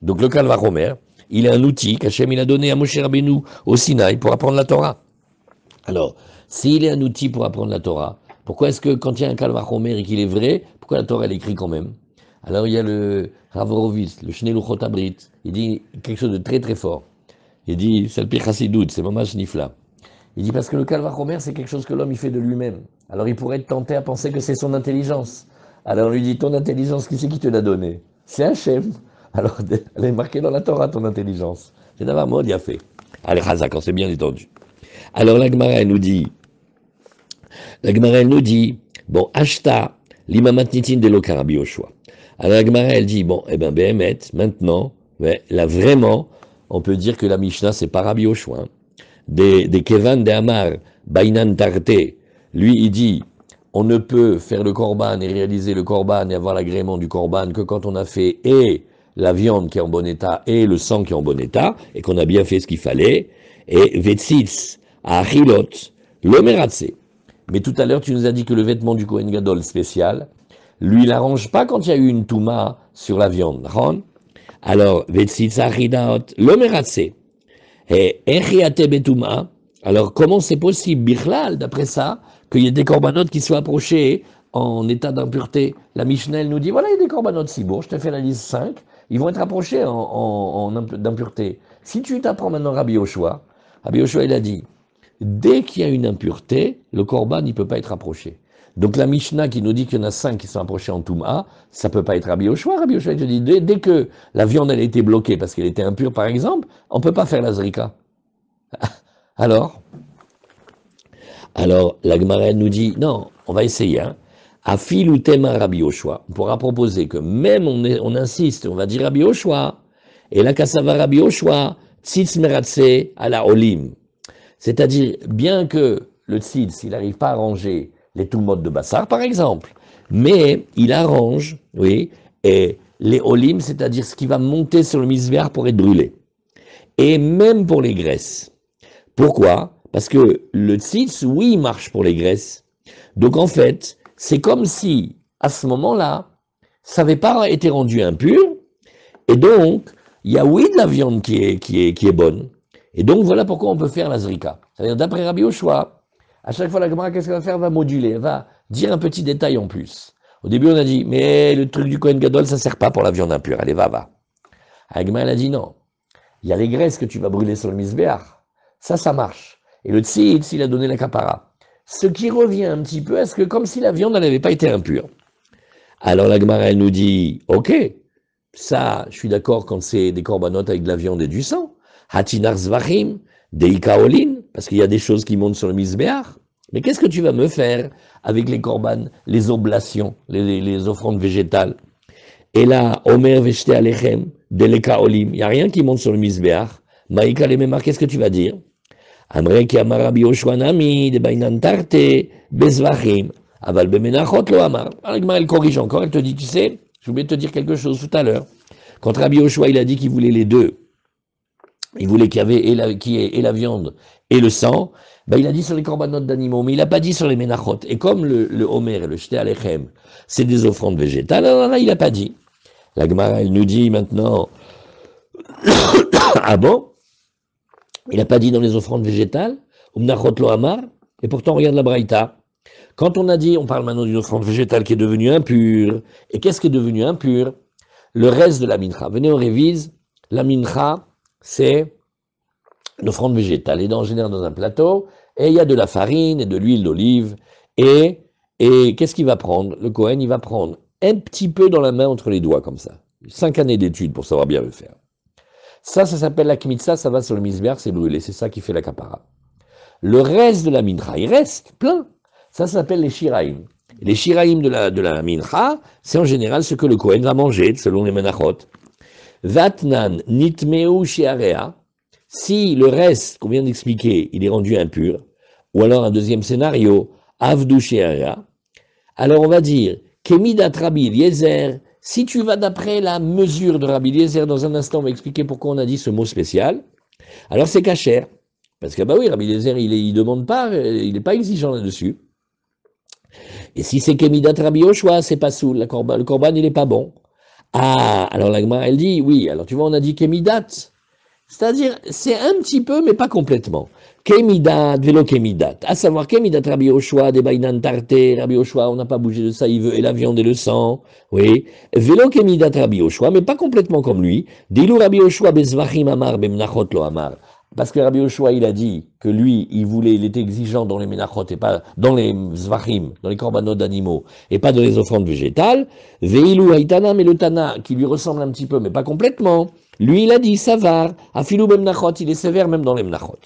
Donc le kalvachomer, il est un outil qu'Hachem il a donné à Moshe Rabbeinu au Sinaï pour apprendre la Torah. Alors, s'il est un outil pour apprendre la Torah, pourquoi est-ce que quand il y a un kalvachomer et qu'il est vrai, pourquoi la Torah elle écrit quand même? Alors il y a le Rav Horovitz, le Shnei Luchot Abrit, il dit quelque chose de très très fort. Il dit, c'est le pire chassidout, c'est mamash nifla. Il dit parce que le kalvachomer, c'est quelque chose que l'homme il fait de lui-même. Alors il pourrait être tenté à penser que c'est son intelligence. Alors on lui dit, ton intelligence, qui c'est qui te l'a donnée? C'est Hachem. Alors elle est marquée dans la Torah, ton intelligence. C'est d'avoir mode, il a fait. Allez, Chazak, on s'est bien entendu. Alors la Gemara, elle nous dit, bon, Ashta, L'imamatnitin de l'Oka Rabbi Yoshua. Alors la Gemara, elle dit, bon, eh ben, Behemet, maintenant, ouais, là, vraiment, on peut dire que la Mishnah, c'est pas Rabbi Yoshua. Hein. Des Kevan de Amar, Bainan Tarte, lui, il dit, on ne peut faire le korban et réaliser le korban et avoir l'agrément du korban que quand on a fait et la viande qui est en bon état et le sang qui est en bon état, et qu'on a bien fait ce qu'il fallait, et Vetzitz, à Achilot, l'Omeratse. Mais tout à l'heure, tu nous as dit que le vêtement du Kohen Gadol spécial, lui, il n'arrange pas quand il y a eu une touma sur la viande. Alors, Vetzitz, Achilot, l'Omeratse. Et Echiate Betuma, alors comment c'est possible, Bichlal, d'après ça, qu'il y ait des corbanotes qui soient approchés en état d'impureté? La Mishnah nous dit, voilà, il y a des corbanotes si beaux, je te fais la liste 5, ils vont être approchés d'impureté. Si tu t'apprends maintenant Rabbi Yoshua, il a dit, dès qu'il y a une impureté, le korban, il ne peut pas être approché. Donc la Mishnah qui nous dit qu'il y en a 5 qui sont approchés en Touma, ça ne peut pas être Rabbi Yoshua. Rabbi Yoshua, il te dit, dès que la viande, elle a été bloquée parce qu'elle était impure, par exemple, on ne peut pas faire la zrika. Alors, la Gemara nous dit, non, on va essayer. Hein. Afil ou tema Rabbi Yoshua. On pourra proposer que même on insiste, on va dire Rabbi Yoshua, et la kasava Rabbi Yoshua, tzitz meratse à la olim. C'est-à-dire, bien que le tzitz, il n'arrive pas à ranger les toumotes de Bassar, par exemple, mais il arrange, oui, et les olim, c'est-à-dire ce qui va monter sur le misbéar pour être brûlé. Et même pour les graisses. Pourquoi? Parce que le tzitz, oui, il marche pour les graisses. Donc en fait, c'est comme si, à ce moment-là, ça n'avait pas été rendu impur, et donc, il y a oui de la viande qui est bonne. Et donc, voilà pourquoi on peut faire la zrika. C'est-à-dire, d'après Rabbi Yoshua, à chaque fois, la Gemara, qu'est-ce qu'elle va faire? Elle va moduler, elle va dire un petit détail en plus. Au début, on a dit, mais le truc du Kohen Gadol, ça ne sert pas pour la viande impure. Allez, va. La Gemara, elle a dit, non. Il y a les graisses que tu vas brûler sur le misbéar. Ça marche. Et le tzitz, il a donné la kapara. Ce qui revient un petit peu à ce que, comme si la viande n'avait pas été impure. Alors la Gemara, elle nous dit, ok, ça, je suis d'accord quand c'est des corbanotes avec de la viande et du sang. Hatinar zvachim, des ikaolin, parce qu'il y a des choses qui montent sur le misbéar. Mais qu'est-ce que tu vas me faire avec les korbanes, les oblations, les offrandes végétales? Et là, Omer veshte alechem, des lekaolim, il n'y a rien qui monte sur le misbéar. Maïka le memar, qu'est-ce que tu vas dire? Amre ki amar Rabbi Yoshua nami, de bainan tarte, bezvachim, aval bemenachot lo amar. Alors, elle corrige encore, elle te dit, tu sais, je voulais te dire quelque chose tout à l'heure. Quand Rabbi Yoshua, il a dit qu'il voulait les deux, il voulait qu'il y avait et la viande et le sang, ben il a dit sur les corbanotes d'animaux, mais il n'a pas dit sur les menachot. Et comme le Homer et le Shte Alechem, c'est des offrandes végétales, alors là, il n'a pas dit. La Gemara, elle nous dit maintenant, ah bon? Il n'a pas dit dans les offrandes végétales, Umnachot lo amar, et pourtant regarde la Braïta. Quand on a dit, on parle maintenant d'une offrande végétale qui est devenue impure, et qu'est-ce qui est devenu impur? Le reste de la mincha. Venez, on révise. La mincha, c'est une offrande végétale. Elle est en général dans un plateau, et il y a de la farine et de l'huile d'olive. Et qu'est-ce qu'il va prendre? Le Kohen, il va prendre un petit peu dans la main entre les doigts, comme ça. 5 années d'études pour savoir bien le faire. Ça s'appelle la kmitza, ça va sur le misbéar, c'est brûlé. C'est ça qui fait la kapara. Le reste de la mincha, il reste plein. Ça s'appelle les shiraim. Les shiraim de la mincha, c'est en général ce que le Kohen va manger, selon les menachot. Vatnan nitmeu shiarea. Si le reste qu'on vient d'expliquer, il est rendu impur, ou alors un deuxième scénario, avdu shiarea, alors on va dire, kemidat Rabbi Eliezer, si tu vas d'après la mesure de Rabbi Eliezer, dans un instant on va expliquer pourquoi on a dit ce mot spécial, alors c'est kasher. Parce que bah oui, Rabbi Eliezer, il demande pas, il n'est pas exigeant là-dessus. Et si c'est Kemidat Rabbi Yoshua, c'est pas soul, le korban il n'est pas bon. Ah, alors la Gemara elle dit, oui, alors tu vois, on a dit Kemidat. C'est-à-dire, c'est un petit peu, mais pas complètement. Kemidat, velo Kemidat. À savoir, Kemidat Rabbi Yoshua, des Bainan Tarte, Rabbi Yoshua, on n'a pas bougé de ça, il veut et la viande et le sang. Oui. Velo Kemidat Rabbi Yoshua, mais pas complètement comme lui. Dilou Rabbi Yoshua, bezvachim amar, bemnachot lo amar. Parce que Rabbi Yoshua, il a dit que lui, il était exigeant dans les menachot et pas dans les zvachim, dans les korbanot d'animaux, et pas dans les offrandes végétales. Veilou haïtana, mais le tana, qui lui ressemble un petit peu, mais pas complètement. Lui, il a dit, savar, afilou bemnachot, il est sévère même dans les menachot.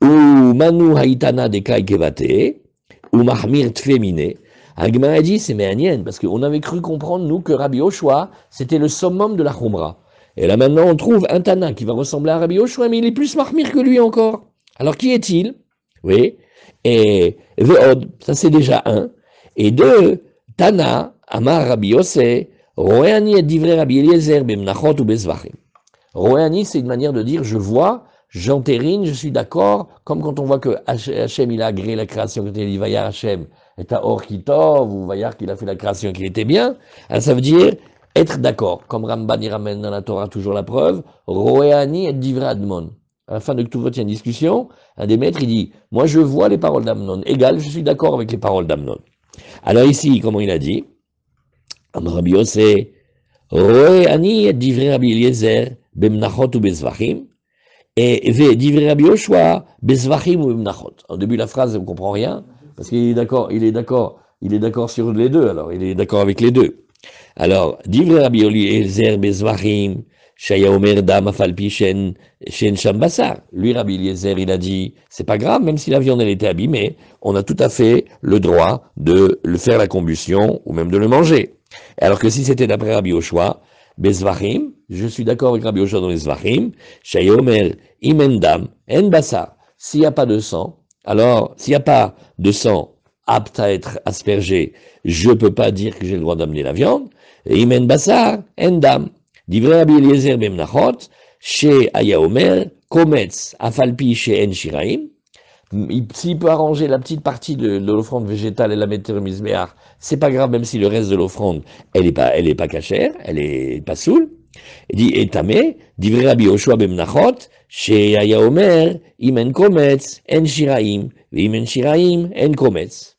Ou manu haïtana de kai kevate, ou mahmir tfemine. Agmara a dit, c'est méanienne, parce qu'on avait cru comprendre, nous, que Rabbi Yoshua, c'était le summum de la Khumra. Et là, maintenant, on trouve un Tana qui va ressembler à Rabbi Yoshua, mais il est plus marmire que lui encore. Alors, qui est-il? Oui. Et Ve'od, ça c'est déjà un. Et deux, Tana, Amar Rabbi Yosef, Roéani et divrei Rabbi Eliezer, Bemnachot ou Bezvachim. Roéani, c'est une manière de dire, je vois, j'entérine, je suis d'accord, comme quand on voit que Hachem, il a agréé la création, quand il dit Vayar Hachem, et à Or Kitov, ou Vayar qu'il a fait la création qui était bien, alors ça veut dire être d'accord. Comme Ramban y ramène dans la Torah toujours la preuve, Roéani et divrei Admon. À la fin de tout vote, il y a une discussion, un des maîtres, il dit, moi je vois les paroles d'Amnon, égal, je suis d'accord avec les paroles d'Amnon. Alors ici, comment il a dit? Rabbi Yosef, Roéani et divrei Rabbi Eliezer, Bemnachot ou Bezvachim, et divrei Rabbi Yoshua, Bezvachim ou Bemnachot. Au début de la phrase, on ne comprend rien, parce qu'il est d'accord, il est d'accord sur les deux, alors il est d'accord avec les deux. Alors, divrei Rabbi Eliezer, Bezvachim, Shaya Omer Dam Afalpi Shen Sham Basar. Lui, Rabbi Eliezer, il a dit, c'est pas grave, même si la viande elle était abîmée, on a tout à fait le droit de le faire la combustion ou même de le manger. Alors que si c'était d'après Rabbi Yoshua, Bezvachim, je suis d'accord avec Rabbi Yoshua dans les Zvachim, Shaya Omer Imen Dam En Basar. S'il n'y a pas de sang, alors s'il n'y a pas de sang apte à être aspergé, je peux pas dire que j'ai le droit d'amener la viande. Et Imen Basar En Dam. Divrei Rabbi Eliezer Bemnachot, chez Aya Omer, Kometz, Afalpi chez En Shiraim. S'il peut arranger la petite partie de l'offrande végétale et la mettre au misbéach, c'est pas grave, même si le reste de l'offrande, elle est pas cachère, elle est pas soule. Il dit, et tamé, divrei Rabbi Yoshua Bemnachot, chez Aya Omer, Imen Kometz, En Shiraim, Imen Shiraim, En Kometz.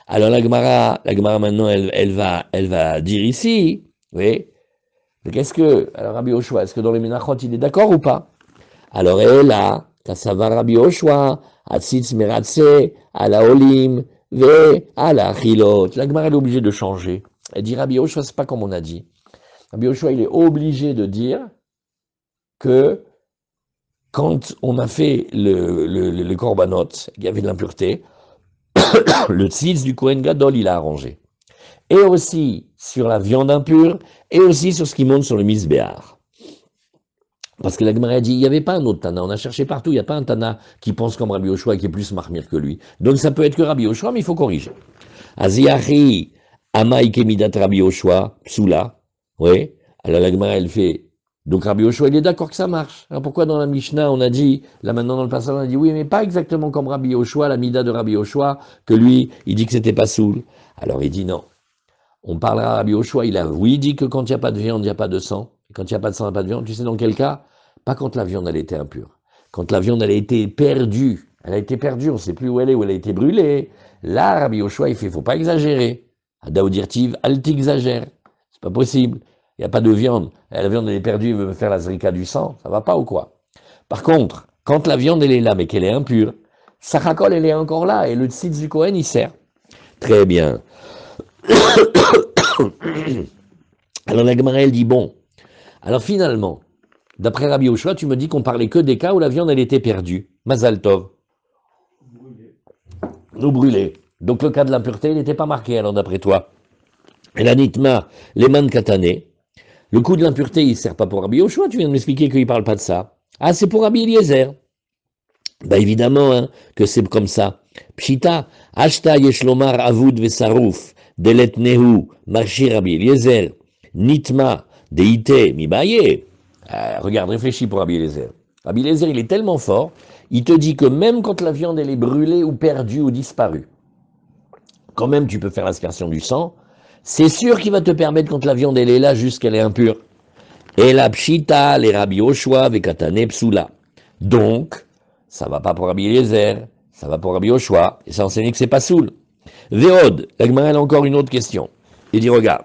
Alors la Gemara maintenant, elle va dire ici, oui, mais qu'est-ce que, alors Rabbi Yoshua, est-ce que dans les Menachot, il est d'accord ou pas? Alors elle a, Kassava Rabbi Yoshua, Atzitz Meratse, Ala Olim, Ve, Ala Achilot. La Gemara est obligée de changer. Elle dit Rabbi Yoshua, c'est pas comme on a dit. Rabbi Yoshua, il est obligé de dire que quand on a fait le korbanot, il y avait de l'impureté, le tzitz du Kohen Gadol, il a arrangé. Et aussi sur la viande impure, et aussi sur ce qui monte sur le misbéar. Parce que la Gemara a dit, il n'y avait pas un autre Tana, on a cherché partout, il n'y a pas un Tana qui pense comme Rabbi Yoshua et qui est plus marmire que lui. Donc ça peut être que Rabbi Yoshua, mais il faut corriger. Aziachi, Amaï Kemidat Rabbi Yoshua, Psula, oui, alors la Gemara elle fait, donc Rabbi Yoshua il est d'accord que ça marche. Alors pourquoi dans la Mishnah on a dit, là maintenant dans le passage on a dit, oui mais pas exactement comme Rabbi Yoshua, la Mida de Rabbi Yoshua, que lui, il dit que c'était pas soul. Alors il dit non. On parlera à Rabbi Yoshua, il a oui dit que quand il n'y a pas de viande, il n'y a pas de sang. Et quand il n'y a pas de sang, il n'y a pas de viande. Tu sais dans quel cas? Pas quand la viande, elle était impure. Quand la viande, elle a été perdue. Elle a été perdue, on ne sait plus où elle a été brûlée. Là, Rabbi Yoshua, il fait, faut pas exagérer. Adao dirtiv, alt exagère. C'est pas possible. Il n'y a pas de viande. La viande, elle est perdue, il veut faire la zrika du sang. Ça va pas ou quoi? Par contre, quand la viande, elle est là, mais qu'elle est impure, sa chakol, elle est encore là. Et le tzitz du Kohen, il sert. Très bien. Alors la Gemara elle dit bon, alors finalement, d'après Rabbi Yoshua, tu me dis qu'on parlait que des cas où la viande elle était perdue. Mazal Tov. Nous brûler. Donc le cas de l'impureté, il n'était pas marqué alors d'après toi. Et la nitma, les man katane. Le coup de l'impureté, il ne sert pas pour Rabbi Yoshua, tu viens de m'expliquer qu'il ne parle pas de ça. Ah, c'est pour Rabbi Eliezer. Ben évidemment hein, que c'est comme ça. Pshita, Ashta Yeshlomar Avoud Vesarouf. Delet Nehu, Marchi Rabbi Eliezer, Nitma, Deite, Mibaye. Regarde, réfléchis pour Rabbi Eliezer. Rabbi Eliezer, il est tellement fort, il te dit que même quand la viande, elle est brûlée ou perdue ou disparue, quand même tu peux faire l'aspersion du sang, c'est sûr qu'il va te permettre quand la viande, elle est là, juste qu'elle est impure. Et la Pshita, les Rabbi Yoshua, Vekatane, Psula. Donc, ça va pas pour Rabbi Eliezer, ça va pour Rabbi Yoshua, et ça enseigne que c'est pas soul. Véod, la Gemara a encore une autre question. Il dit, regarde,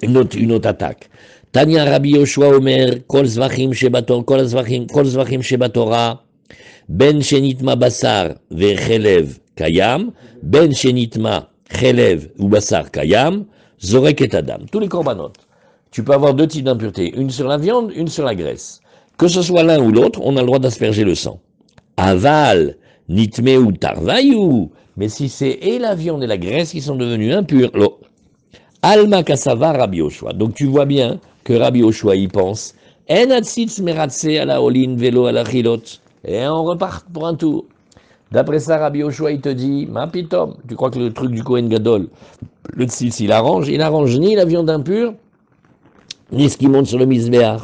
une autre attaque. Tanya Rabbi Yoshua Omer, Kol Zvachim Shebatora, Ben Shenitma Basar Vechelev Kayam, Ben Shenitma Chelev ou Basar Kayam, Zorek et Adam. Tous les korbanot. Tu peux avoir deux types d'impureté, une sur la viande, une sur la graisse. Que ce soit l'un ou l'autre, on a le droit d'asperger le sang. Aval, Nitme ou Tarvayu, Mais si c'est et la viande et la graisse qui sont devenus impurs, lo. Alma Kassava Rabbi Yoshua. Donc tu vois bien que Rabbi Yoshua y pense. En atzitz meratse à la olin vélo à la chilot. Et on repart pour un tour. D'après ça, Rabbi Yoshua, il te dit, ma pitom, tu crois que le truc du Kohen Gadol, le tzitz, il arrange ni la viande impure, ni ce qui monte sur le misbéach.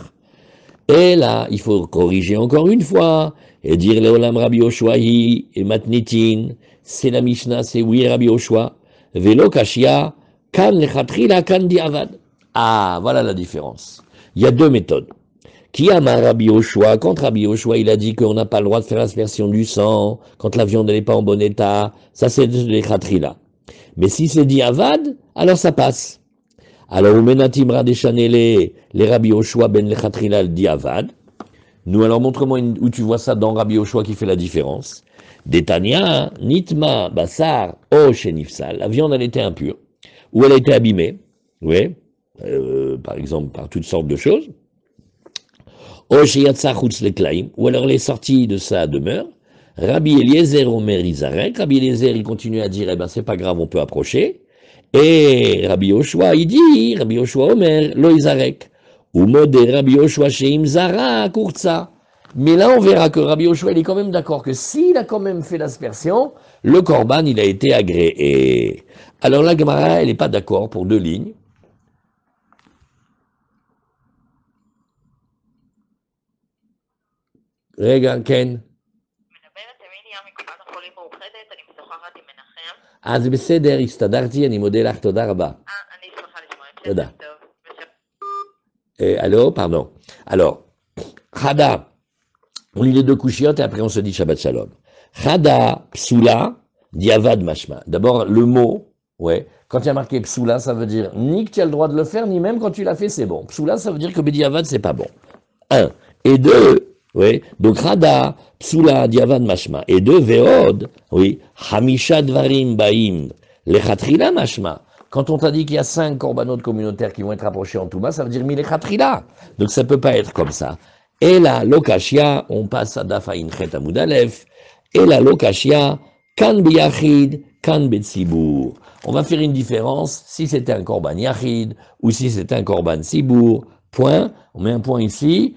Et là, il faut corriger encore une fois, et dire Leolam Rabbi Yoshua et Matnitin, c'est la Mishnah, c'est oui Rabbi Yoshua, Velo Kashia, Kan Lechatrila, Kan Diavad. Ah, voilà la différence. Il y a deux méthodes. Qui a Rabbi Yoshua? Quand Rabbi Yoshua, il a dit qu'on n'a pas le droit de faire l'aspersion du sang, quand la viande n'est pas en bon état, ça c'est Lechatrila. Mais si c'est Diavad, alors ça passe. Alors, où menatimra déchanele les Rabbi Yoshua ben Lechatrila Diavad. Nous, alors, montre-moi où tu vois ça dans Rabbi Yoshua qui fait la différence. Détania, nitma, basar, o shenifsal. La viande, elle était impure. Ou elle a été abîmée. Oui. Par exemple, par toutes sortes de choses. O sheyatsa chutz leklaim. Ou alors elle est sortie de sa demeure. Rabbi Eliezer omer izarek. Rabbi Eliezer, il continue à dire, eh ben, c'est pas grave, on peut approcher. Et Rabbi Yoshua, il dit, Rabbi Yoshua Omer, lo izarek. Ou mode Rabbi Yoshua sheim zara kurtza. Mais là, on verra que Rabbi Yoshua, il est quand même d'accord que s'il a quand même fait l'aspersion, le korban, il a été agréé. Alors la Gemara, elle n'est pas d'accord pour deux lignes. Regarde, Ken. אז בסדר, הסתדרתי, אני מודה לך, תודה רבה. אני שמחה לשמוע את תודה. טוב. Allô, pardon. Alors, Chada, on lit les deux couchiottes et après on se dit Shabbat Shalom. Chada, psula, diavad mashma. D'abord, le mot, ouais, quand il y a marqué psula, ça veut dire ni que tu as le droit de le faire, ni même quand tu l'as fait, c'est bon. Psula, ça veut dire que diavad, c'est pas bon. Un. Et deux, oui, donc Chada, psula, diavad mashma. Et deux, veod, oui, hamisha dvarim baim, lechatrila mashma. Quand on t'a dit qu'il y a 5 corbanotes communautaires qui vont être approchés en Touma, ça veut dire 1000 chatrila. Donc ça ne peut pas être comme ça. Et la lokashia, on passe à Dafaïn Chet Amud Aleph. Et la lokashia, kan biyachid, kan betsibour. On va faire une différence si c'était un korban yachid ou si c'était un korban sibour. Point. On met un point ici.